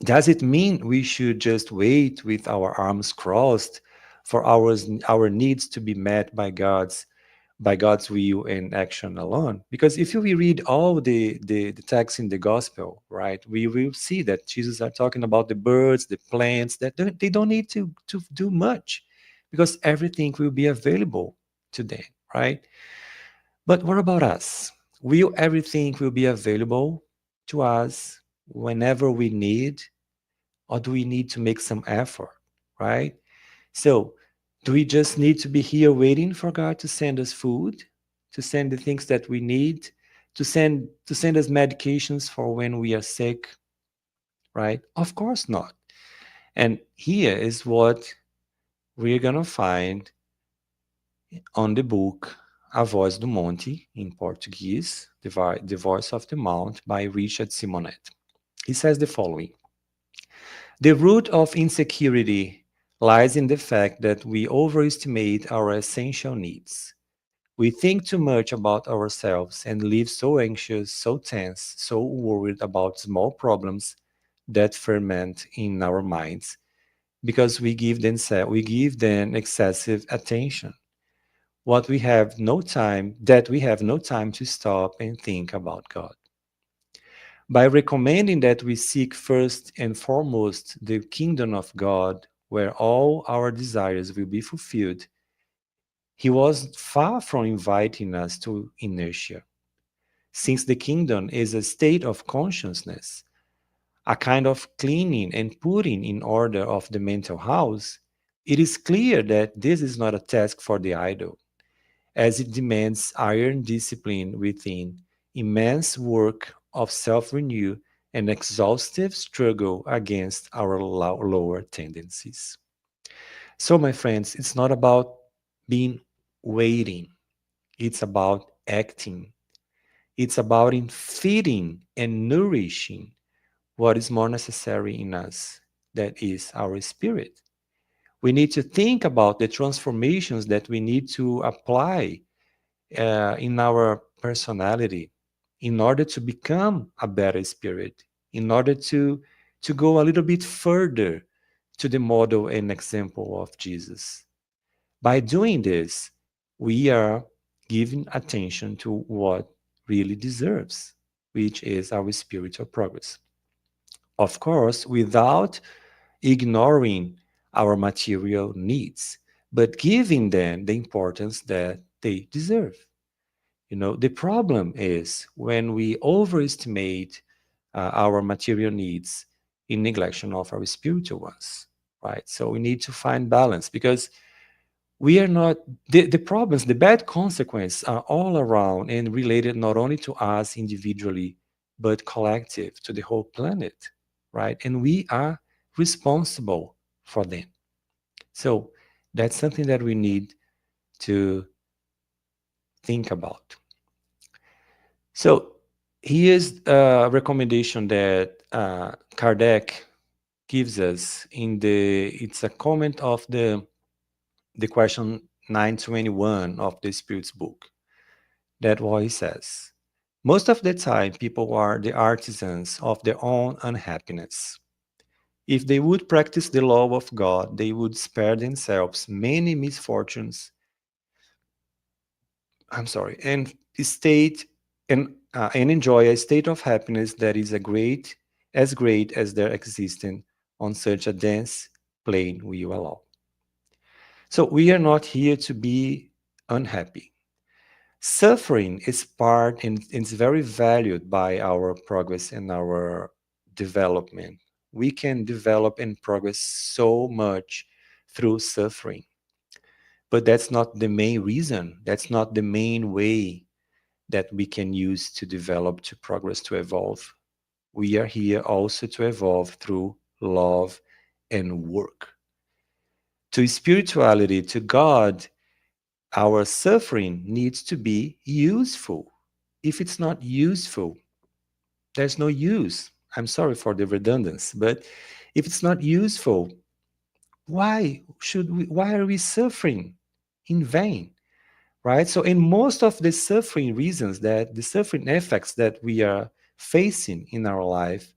Does it mean we should just wait with our arms crossed for our needs to be met by God's will and action alone? Because if we read all the texts in the gospel, right, we will see that Jesus are talking about the birds, the plants, that they don't need to do much because everything will be available to them, right? But what about us? Will everything will be available to us whenever we need, or do we need to make some effort, right? So, do we just need to be here waiting for God to send us food, to send the things that we need, to send us medications for when we are sick, right? Of course not. And here is what we're gonna find on the book A Voz do Monte, in Portuguese, The Voice of the Mount by Richard Simonet. He says the following: the root of insecurity lies in the fact that we overestimate our essential needs. We think too much about ourselves and live so anxious, so tense, so worried about small problems that ferment in our minds because we give them excessive attention. What we have no time that we have no time to stop and think about God. By recommending that we seek first and foremost the kingdom of God, where all our desires will be fulfilled, he was far from inviting us to inertia. Since the kingdom is a state of consciousness, a kind of cleaning and putting in order of the mental house, it is clear that this is not a task for the idle, as it demands iron discipline within, immense work of self renew, and exhaustive struggle against our lower tendencies. So, my friends, it's not about being waiting, it's about acting. It's about in feeding and nourishing what is more necessary in us, that is our spirit. We need to think about the transformations that we need to apply in our personality in order to become a better spirit, in order to go a little bit further to the model and example of Jesus. By doing this, we are giving attention to what really deserves, which is our spiritual progress. Of course, without ignoring our material needs, but giving them the importance that they deserve. The problem is when we overestimate our material needs in neglection of our spiritual ones, right? So we need to find balance because we are not, the problems, the bad consequences are all around and related not only to us individually, but collective to the whole planet, right? And we are responsible for them. So that's something that we need to think about. So here's a recommendation that Kardec gives us it's a comment of the question 921 of the Spirit's book. That what he says. Most of the time, people are the artisans of their own unhappiness. If they would practice the law of God, they would spare themselves many misfortunes. I'm sorry, and state and enjoy a state of happiness that is as great as their existence on such a dense plane will allow. So we are not here to be unhappy. Suffering is part and it's very valued by our progress and our development. We can develop and progress so much through suffering, but that's not the main reason. That's not the main way that we can use to develop, to progress, to evolve. We are here also to evolve through love and work. To spirituality, to God, our suffering needs to be useful. If it's not useful, there's no use. I'm sorry for the redundancy, but if it's not useful, why are we suffering in vain? Right? So in most of the suffering reasons, that the suffering effects that we are facing in our life,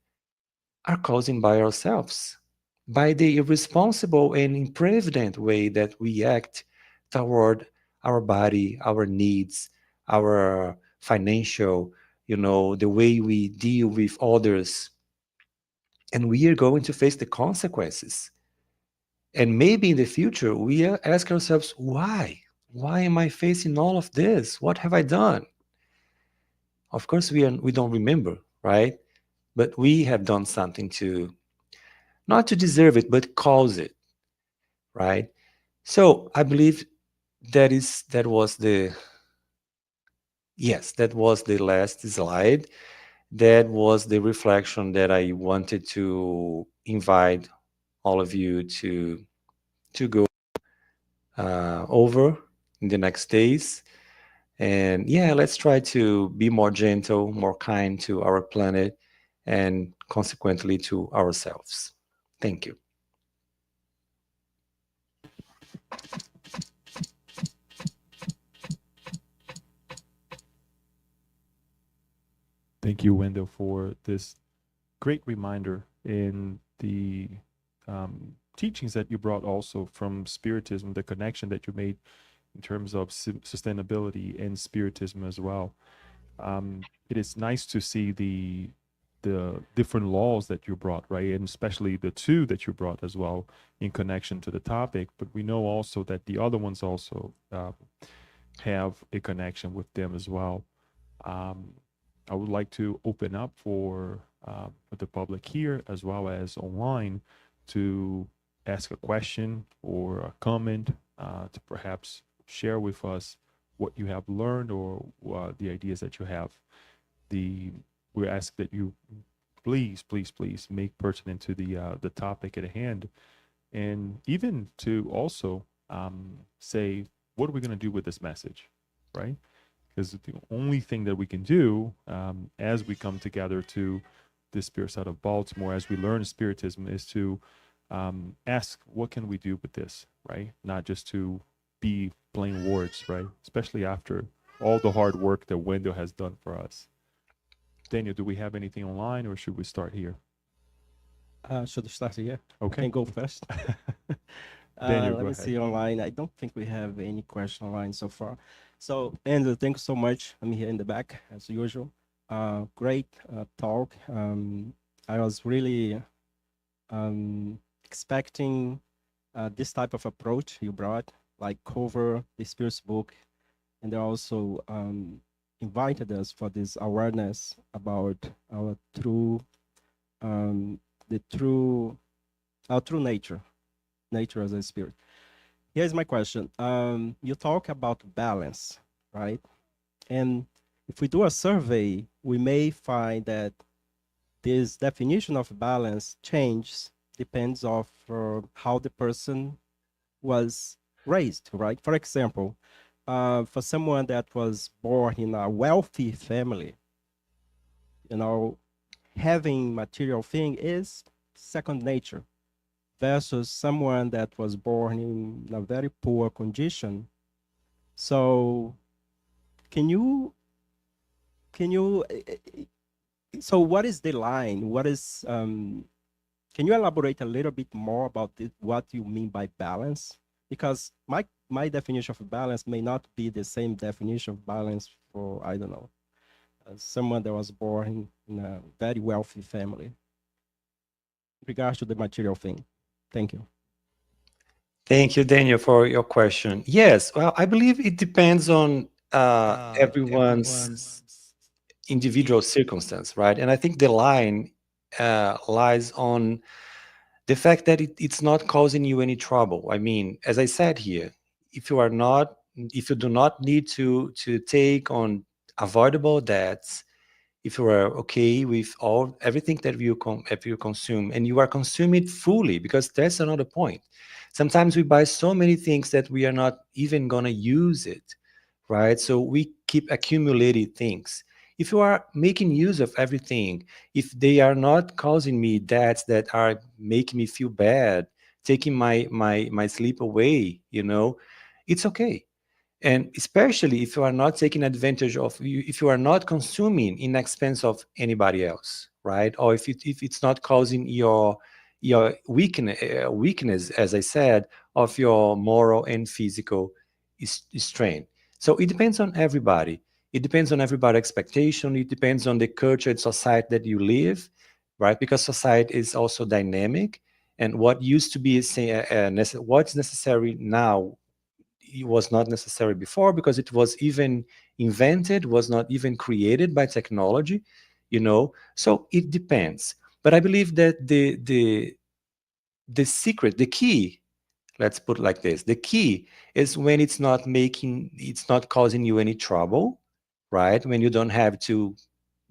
are caused by ourselves, by the irresponsible and imprudent way that we act toward our body, our needs, our financial, the way we deal with others. And we are going to face the consequences. And maybe in the future, we ask ourselves, why? Why am I facing all of this? What have I done? Of course, we don't remember, right? But we have done something to not to deserve it, but cause it, right? So I believe that was the yes, that was the last slide. That was the reflection that I wanted to invite all of you to go over in the next days. And yeah, let's try to be more gentle, more kind to our planet, and consequently to ourselves. Thank you. Thank you, Wendell, for this great reminder in the teachings that you brought also from Spiritism, the connection that you made in terms of sustainability and Spiritism as well. It is nice to see the different laws that you brought, right? And especially the two that you brought as well in connection to the topic. But we know also that the other ones also have a connection with them as well. Um, I would like to open up for the public here as well as online to ask a question or a comment to perhaps share with us what you have learned or the ideas that you have. The We ask that you please, please, please make pertinent to the topic at hand, and even to also say what are we going to do with this message, right? Because the only thing that we can do as we come together to the Spirit side of Baltimore, as we learn Spiritism, is to ask what can we do with this, right? Not just to be plain words, right? Especially after all the hard work that Wendell has done for us. Daniel, do we have anything online, or should we start here? Should I start here? I Okay. can go first. Daniel, Let go me ahead. see online. I don't think we have any question online so far. So, Andrew, thank you so much. I'm here in the back as usual. Great talk. I was really expecting this type of approach you brought, like cover the Spirit's book, and they also invited us for this awareness about our um, the true, our true nature as a spirit. Here's my question. You talk about balance, right? And if we do a survey, we may find that this definition of balance changes depends of how the person was raised, right? For example, for someone that was born in a wealthy family, you know, having material thing is second nature versus someone that was born in a very poor condition. So can you can you so what is the line? What is can you elaborate a little bit more about what you mean by balance? Because my definition of balance may not be the same definition of balance for, I don't know, someone that was born in a very wealthy family. In regards to the material thing. Thank you. Thank you, Daniel, for your question. Yes, well, I believe it depends on everyone's individual circumstance, right? And I think the line lies on the fact that it's not causing you any trouble. I mean, as I said here, if you are not, if you do not need to take on avoidable debts, if you are okay with all everything that if you consume and you are consuming it fully, because that's another point. Sometimes we buy so many things that we are not even gonna use it, right? So we keep accumulating things. If you are making use of everything, if they are not causing me debts that are making me feel bad, taking my sleep away, it's okay. And especially if you are not taking advantage of you, if you are not consuming in expense of anybody else, right? Or if it's not causing your weakness, as I said, of your moral and physical strain. So it depends on everybody. It depends on everybody's expectation. It depends on the culture and society that you live, right? Because society is also dynamic, and what used to be what's necessary now, it was not necessary before, because it was even invented, was not even created by technology, so it depends. But I believe that the secret, the key, let's put it like this, the key is when it's not causing you any trouble, right? When you don't have to,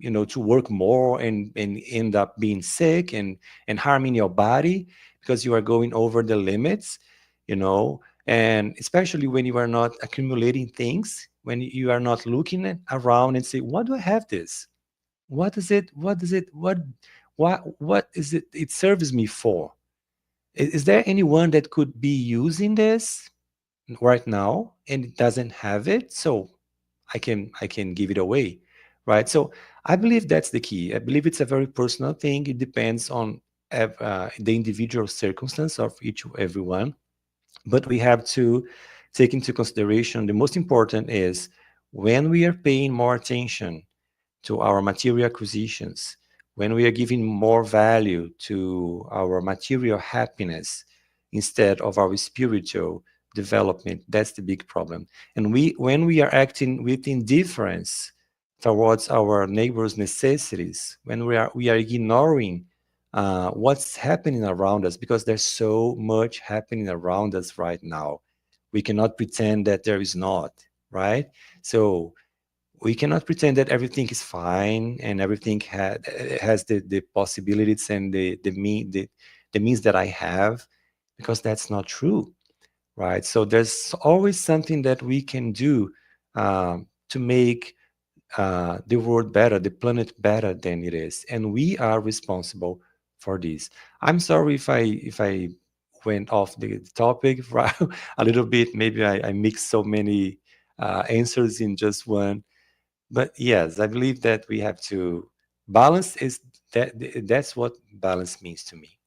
to work more and end up being sick and harming your body because you are going over the limits, and especially when you are not accumulating things, when you are not looking around and say, what do I have this? What is it it serves me for? Is there anyone that could be using this right now and it doesn't have it? So I can give it away, right? So I believe that's the key. I believe it's a very personal thing. It depends on the individual circumstance of each everyone, but we have to take into consideration the most important is when we are paying more attention to our material acquisitions, when we are giving more value to our material happiness instead of our spiritual development, that's the big problem. And when we are acting with indifference towards our neighbor's necessities, when we are ignoring what's happening around us, because there's so much happening around us right now, we cannot pretend that there is not, right? So we cannot pretend that everything is fine and everything has the possibilities and the means that I have, because that's not true, right? So there's always something that we can do to make the world better, the planet better than it is, and we are responsible for this. I'm sorry if I went off the topic right, a little bit. Maybe I mixed so many answers in just one, but yes, I believe that we have to balance. Is that's what balance means to me.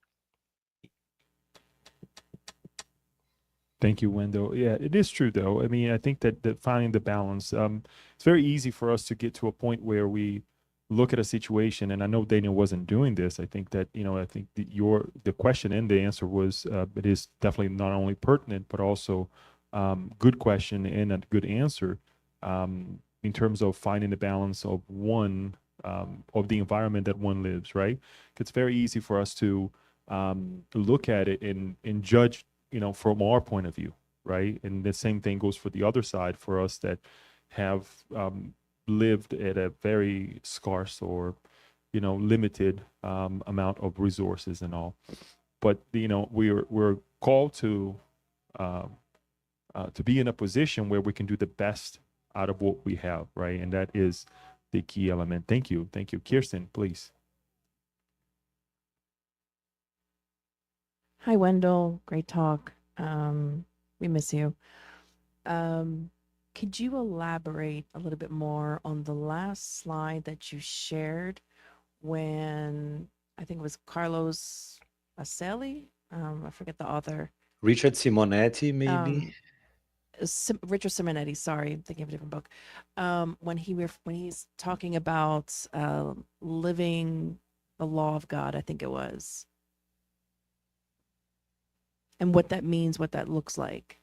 Thank you, Wendell. Yeah, it is true though. I mean, I think that finding the balance, it's very easy for us to get to a point where we look at a situation, and I know Daniel wasn't doing this. I think that, I think the question and the answer was, it is definitely not only pertinent, but also good question and a good answer, in terms of finding the balance of of the environment that one lives, right? It's very easy for us to look at it and judge, from our point of view, right? And the same thing goes for the other side, for us that have lived at a very scarce or, limited amount of resources and all. But we're called um, to be in a position where we can do the best out of what we have, right? And that is the key element. Thank you, Kirsten. Please. Hi, Wendell. Great talk. We miss you. Um, could you elaborate a little bit more on the last slide that you shared when I think it was Carlos Acelli? I forget the author. Richard Simonetti, maybe. Um, Richard Simonetti. Sorry, I'm thinking of a different book. When he's talking about living the law of God, I think it was, and what that means, what that looks like.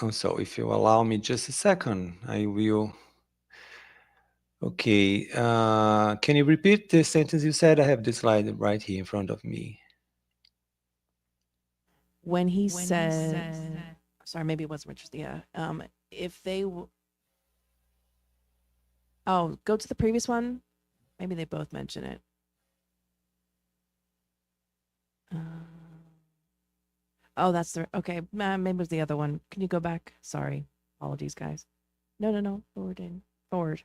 Oh, so if you allow me just a second, I will. Okay. Can you repeat the sentence you said? I have the slide right here in front of me. When he said, sorry, maybe it wasn't Richard. Yeah. If they, oh, go to the previous one. Maybe they both mention it. Oh, that's the okay. Maybe it was the other one. Can you go back? Sorry, apologies, guys. No. Forward.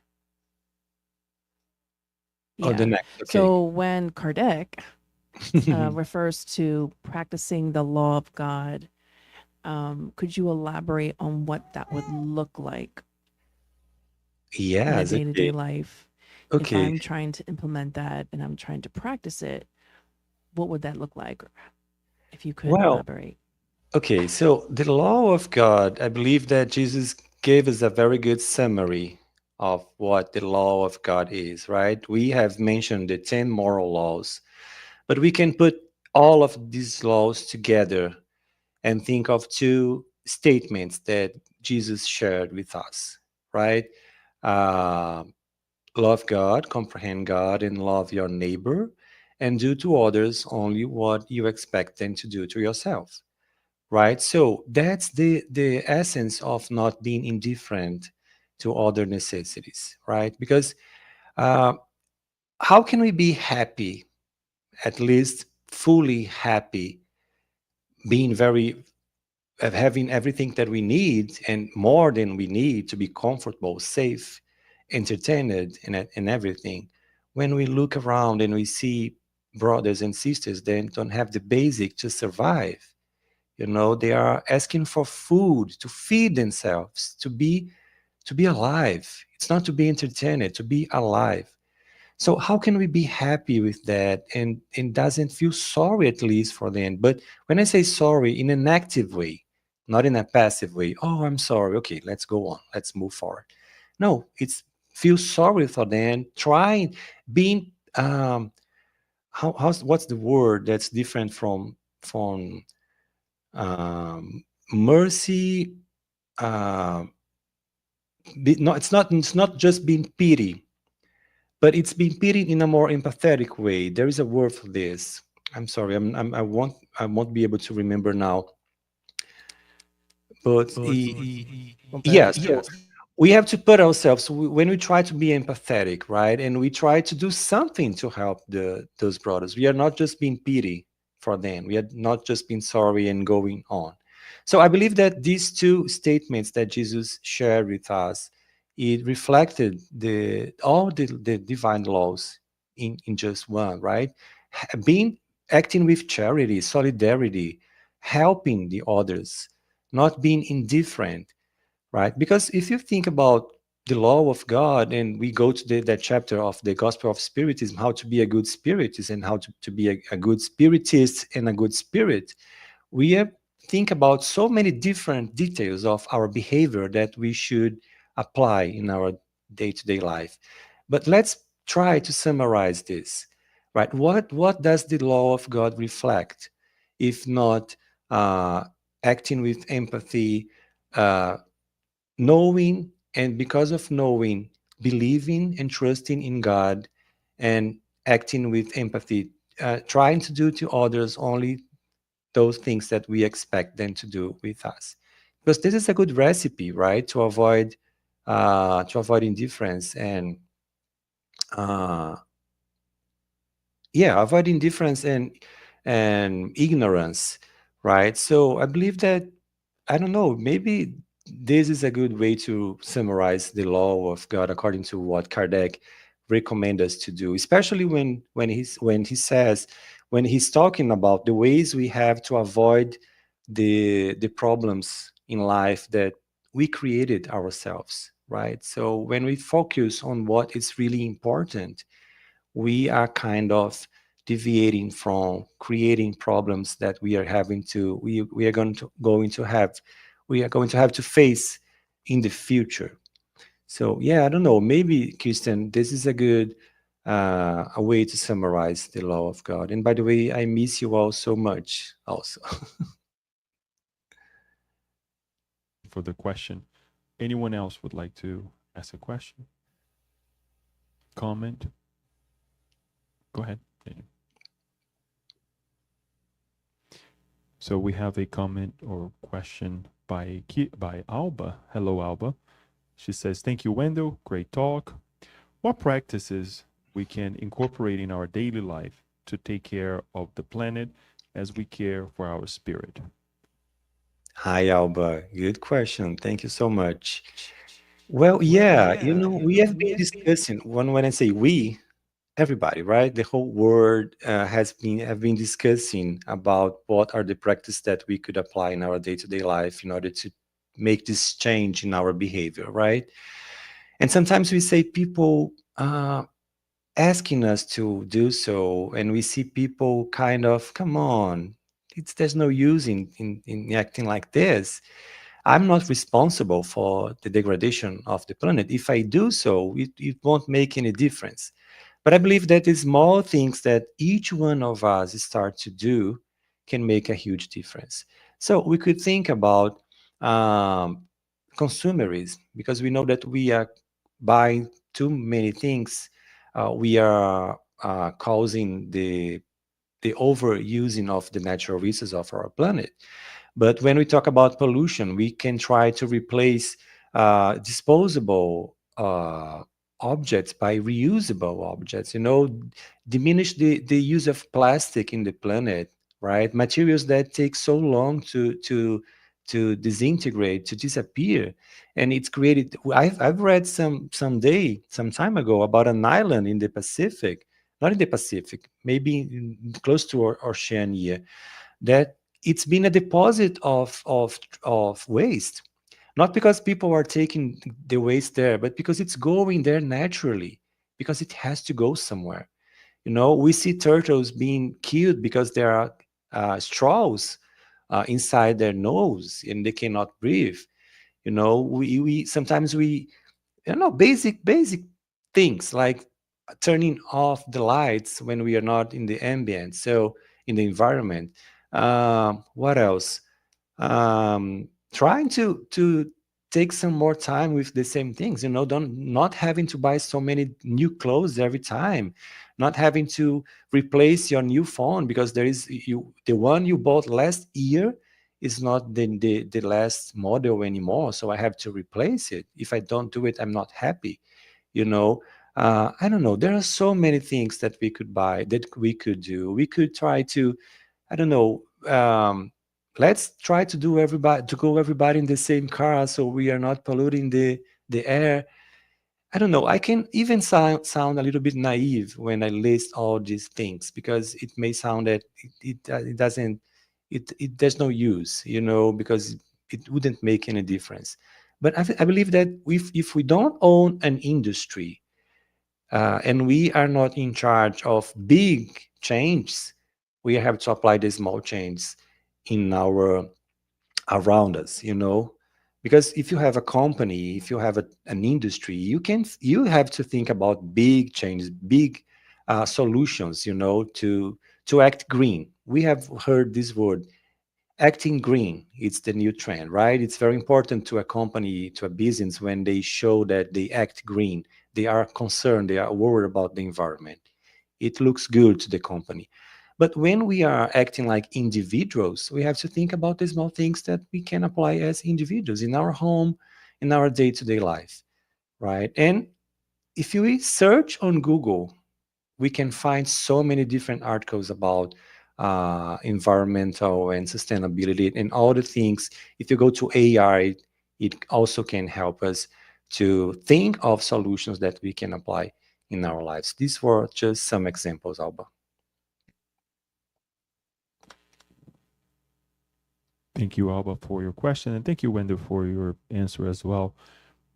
Oh, the Yeah. next. Okay. So when Kardec refers to practicing the law of God, could you elaborate on what that would look like? in a Yes, day-to-day okay. life? If Okay. I'm trying to implement that and I'm trying to practice it, what would that look like? If you could Well, elaborate. okay. So the law of God, I believe that Jesus gave us a very good summary of what the law of God is, right? We have mentioned the 10 moral laws, but we can put all of these laws together and think of two statements that Jesus shared with us, right? Uh, love God, comprehend God, and love your neighbor, and do to others only what you expect them to do to yourself, right? So that's the essence of not being indifferent to other necessities, right? Because uh, how can we be happy, at least fully happy, being very of having everything that we need and more than we need to be comfortable, safe, entertained, and everything. When we look around and we see brothers and sisters that don't have the basic to survive, they are asking for food to feed themselves, to be alive. It's not to be entertained, to be alive. So how can we be happy with that and doesn't feel sorry at least for them? But when I say sorry, in an active way, not in a passive way. Oh, I'm sorry. Okay, let's go on. Let's move forward. No, it's feel sorry for them. Trying being how's what's the word that's different from mercy? Uh, no, it's not just being pity, but it's being pitied in a more empathetic way. There is a word for this. I'm sorry, I won't be able to remember now. But yeah, Compassion. so we have to put ourselves when we try to be empathetic, right? And we try to do something to help those brothers. We are not just being pity for them. We are not just being sorry and going on. So I believe that these two statements that Jesus shared with us, it reflected all the divine laws in just one, right? Being acting with charity, solidarity, helping the others, not being indifferent, right? Because if you think about the law of God, and we go to that chapter of the Gospel of Spiritism, how to be a good spiritist and how to be a good spiritist and a good spirit, we have think about so many different details of our behavior that we should apply in our day-to-day life. But let's try to summarize this, right? What does the law of God reflect, if not uh, acting with empathy, uh, knowing, and because of knowing, believing and trusting in God, and acting with empathy, trying to do to others only those things that we expect them to do with us, because this is a good recipe, right, to avoid indifference and uh, yeah, avoid indifference and ignorance, right? So I believe that, I don't know, maybe this is a good way to summarize the law of God according to what Kardec recommends us to do, especially when he's talking about the ways we have to avoid the problems in life that we created ourselves, right? So when we focus on what is really important, we are kind of deviating from creating problems that we are going to have to face in the future. So yeah, I don't know, maybe, Christian, this is a way to summarize the law of God. And by the way, I miss you all so much also. For the question. Anyone else would like to ask a question, comment? Go ahead, Daniel. So we have a comment or question by Alba. Hello, Alba. She says, "Thank you, Wendell. Great talk. What practices we can incorporate in our daily life to take care of the planet as we care for our spirit?" Hi, Alba. Good question. Thank you so much. Well, yeah, we have been discussing, when I say we, everybody, right? The whole world have been discussing about what are the practices that we could apply in our day-to-day life in order to make this change in our behavior, right? And sometimes we say people asking us to do so, and we see people kind of, come on, there's no use in acting like this. I'm not responsible for the degradation of the planet. If I do so, it won't make any difference. But I believe that the small things that each one of us start to do can make a huge difference. So we could think about um, consumerism, because we know that we are buying too many things. We are causing the overusing of the natural resources of our planet. But when we talk about pollution, we can try to replace disposable objects by reusable objects. Diminish the use of plastic in the planet, right? Materials that take so long to disintegrate, to disappear, and it's created. I've read some time ago about an island in the Pacific, not in the Pacific, maybe close to Oceania, that it's been a deposit of waste, not because people are taking the waste there, but because it's going there naturally, because it has to go somewhere. We see turtles being killed because there are straws inside their nose and they cannot breathe. We sometimes we basic things like turning off the lights when we are not in the ambient, so in the environment. What else? Trying to take some more time with the same things, don't not having to buy so many new clothes every time, not having to replace your new phone because the one you bought last year is not the last model anymore, so I have to replace it. If I don't do it, I'm not happy. you know I don't know, there are so many things that we could buy, that we could do. We could try to, I don't know, let's try to go everybody in the same car, so we are not polluting the air. I don't know. I can even sound a little bit naive when I list all these things, because it may sound that it doesn't, there's no use, because it wouldn't make any difference. But I believe that if we don't own an industry, and we are not in charge of big changes, we have to apply the small changes in our around us, because if you have a company, if you have an industry, you have to think about big changes, big solutions, to act green. We have heard this word, acting green. It's the new trend, right? It's very important to a company, to a business, when they show that they act green. They are concerned, they are worried about the environment. It looks good to the company. But when we are acting like individuals, we have to think about the small things that we can apply as individuals in our home, in our day-to-day life, right? And if we search on Google, we can find so many different articles about environmental and sustainability and all the things. If you go to AI, it also can help us to think of solutions that we can apply in our lives. These were just some examples, Alba. Thank you, Alba, for your question, and thank you, Wendell, for your answer as well.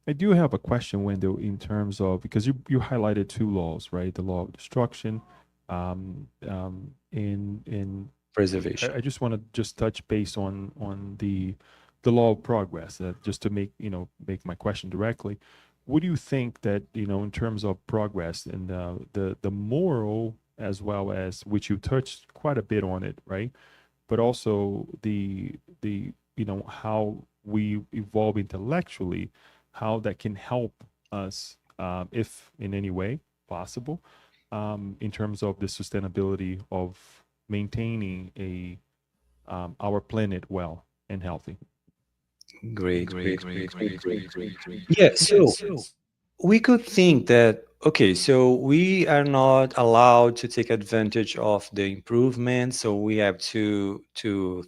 I do have a question, Wendell, in terms of, because you highlighted two laws, right? The law of destruction, in Preservation. I just want to just touch base on the law of progress, just to make my question directly. What do you think that, in terms of progress and the moral, as well as, which you touched quite a bit on it, right? But also the how we evolve intellectually, how that can help us, if in any way possible, in terms of the sustainability of maintaining our planet well and healthy. Great, great, great, great, great, great. Yeah, so we could think that, okay, so we are not allowed to take advantage of the improvement, so we have to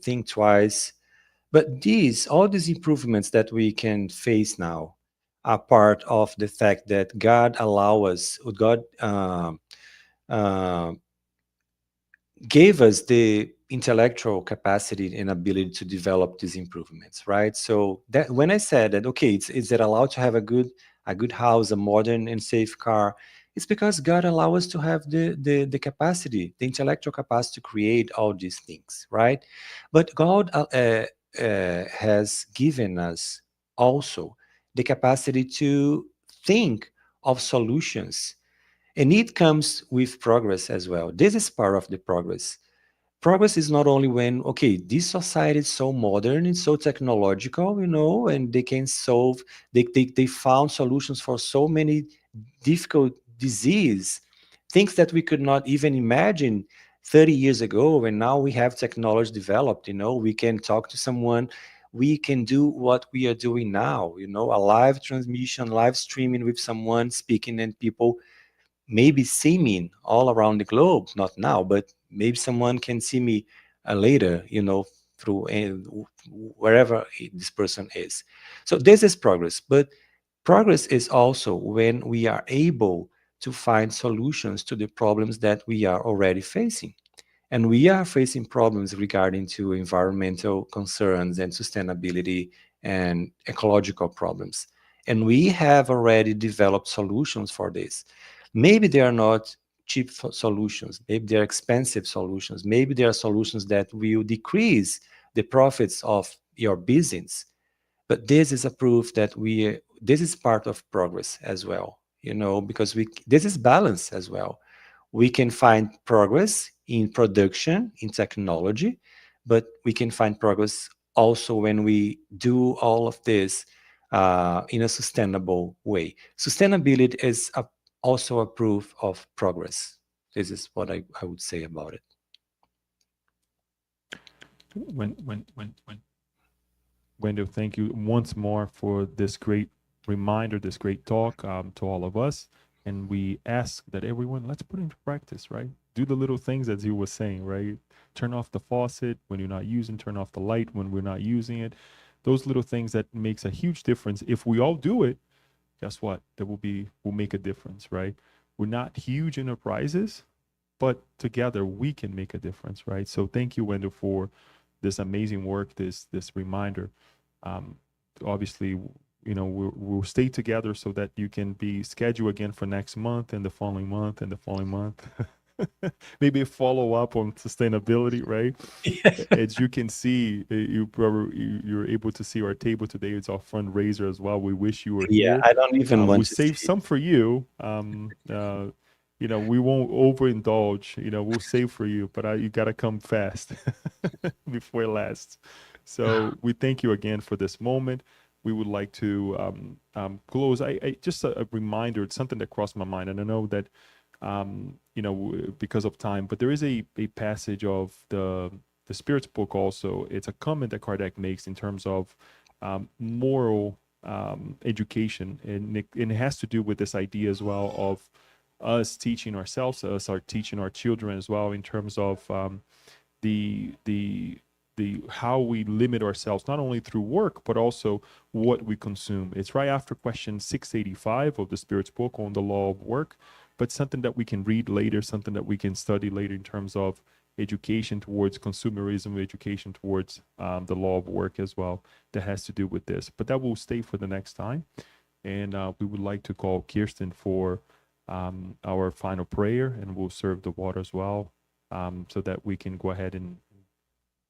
think twice. But all these improvements that we can face now are part of the fact that God uh, gave us the intellectual capacity and ability to develop these improvements, right? So that when I said that, okay, is it allowed to have a good house, a modern and safe car. It's because God allows us to have the capacity, the intellectual capacity to create all these things, right? But God has given us also the capacity to think of solutions. And it comes with progress as well. This is part of the progress. Progress is not only when, okay, this society is so modern, it's so technological, and they can solve, they found solutions for so many difficult disease, things that we could not even imagine 30 years ago. And now we have technology developed, we can talk to someone, we can do what we are doing now, a live transmission, live streaming with someone speaking, and people maybe see me all around the globe, not now, but maybe someone can see me later, through wherever this person is. So this is progress. But progress is also when we are able to find solutions to the problems that we are already facing. And we are facing problems regarding to environmental concerns and sustainability and ecological problems. And we have already developed solutions for this. Maybe they are not cheap solutions, maybe they are expensive solutions, maybe they are solutions that will decrease the profits of your business. But this is a proof that this is part of progress as well, because this is balance as well. We can find progress in production, in technology, but we can find progress also when we do all of this in a sustainable way. Sustainability is also a proof of progress. This is what I would say about it. When Wendell, thank you once more for this great reminder, this great talk to all of us. And we ask that everyone, let's put into practice, right? Do the little things as you were saying, right? Turn off the faucet when you're not using, turn off the light when we're not using it. Those little things that makes a huge difference. If we all do it, guess what? That will make a difference, right? We're not huge enterprises, but together we can make a difference, right? So thank you, Wendell, for this amazing work, this reminder. Um, Obviously, we'll stay together so that you can be scheduled again for next month and the following month and the following month. Maybe a follow up on sustainability, right? As you can see, you're able to see our table today. It's our fundraiser as well. We wish you were Yeah, here. I don't even We want to saved see. some for you. We won't overindulge. We'll save for you, but you gotta come fast before it lasts. So we thank you again for this moment. We would like to close. I just a reminder. It's something that crossed my mind, and I know that because of time, but there is a passage of the Spirit's book also. It's a comment that Kardec makes in terms of moral education, and it has to do with this idea as well of us teaching ourselves, us are teaching our children as well, in terms of the how we limit ourselves not only through work but also what we consume. It's right after question 685 of the Spirit's book on the law of work, but something that we can read later, something that we can study later in terms of education towards consumerism, education towards the law of work as well, that has to do with this. But that will stay for the next time. And we would like to call Kirsten for our final prayer, and we'll serve the water as well, so that we can go ahead and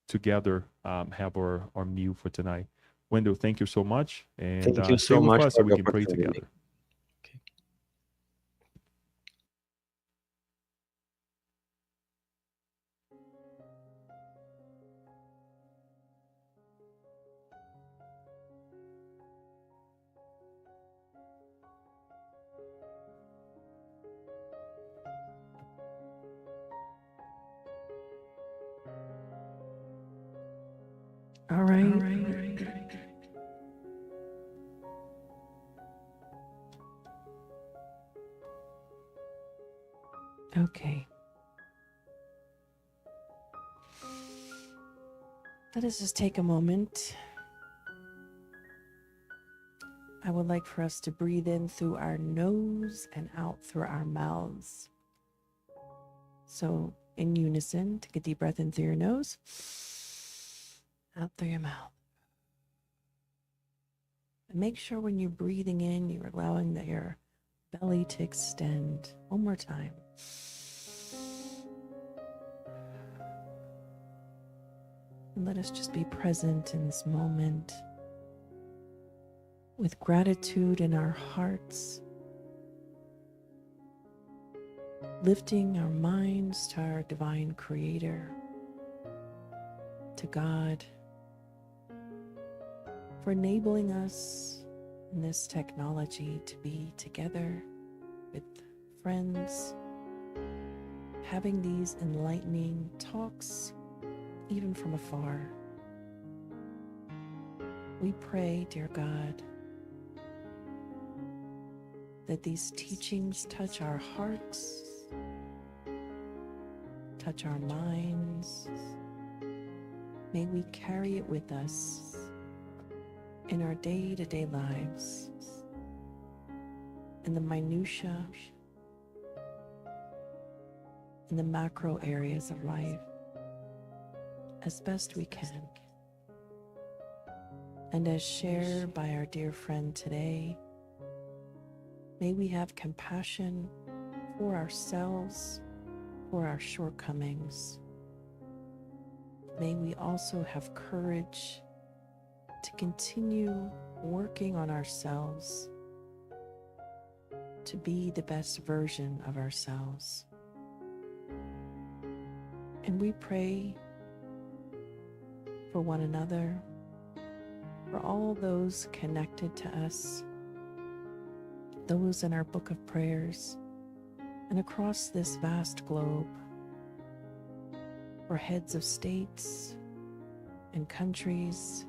together have our meal for tonight. Wendell, thank you so much, and Thank you stay so with much us so for we the can pray opportunity. together. Okay. All right. Okay. Let us just take a moment. I would like for us to breathe in through our nose and out through our mouths. So, in unison, take a deep breath in through your nose, out through your mouth. And make sure when you're breathing in, you're allowing your belly to extend. One more time. And let us just be present in this moment with gratitude in our hearts, lifting our minds to our divine creator, to God, for enabling us in this technology to be together with friends, having these enlightening talks even from afar. We pray, dear God, that these teachings touch our hearts, touch our minds. May we carry it with us in our day-to-day lives, in the minutiae, in the macro areas of life, as best we can. And as shared by our dear friend today, may we have compassion for ourselves, for our shortcomings. May we also have courage to continue working on ourselves, to be the best version of ourselves. And we pray for one another, for all those connected to us, those in our book of prayers, and across this vast globe, for heads of states and countries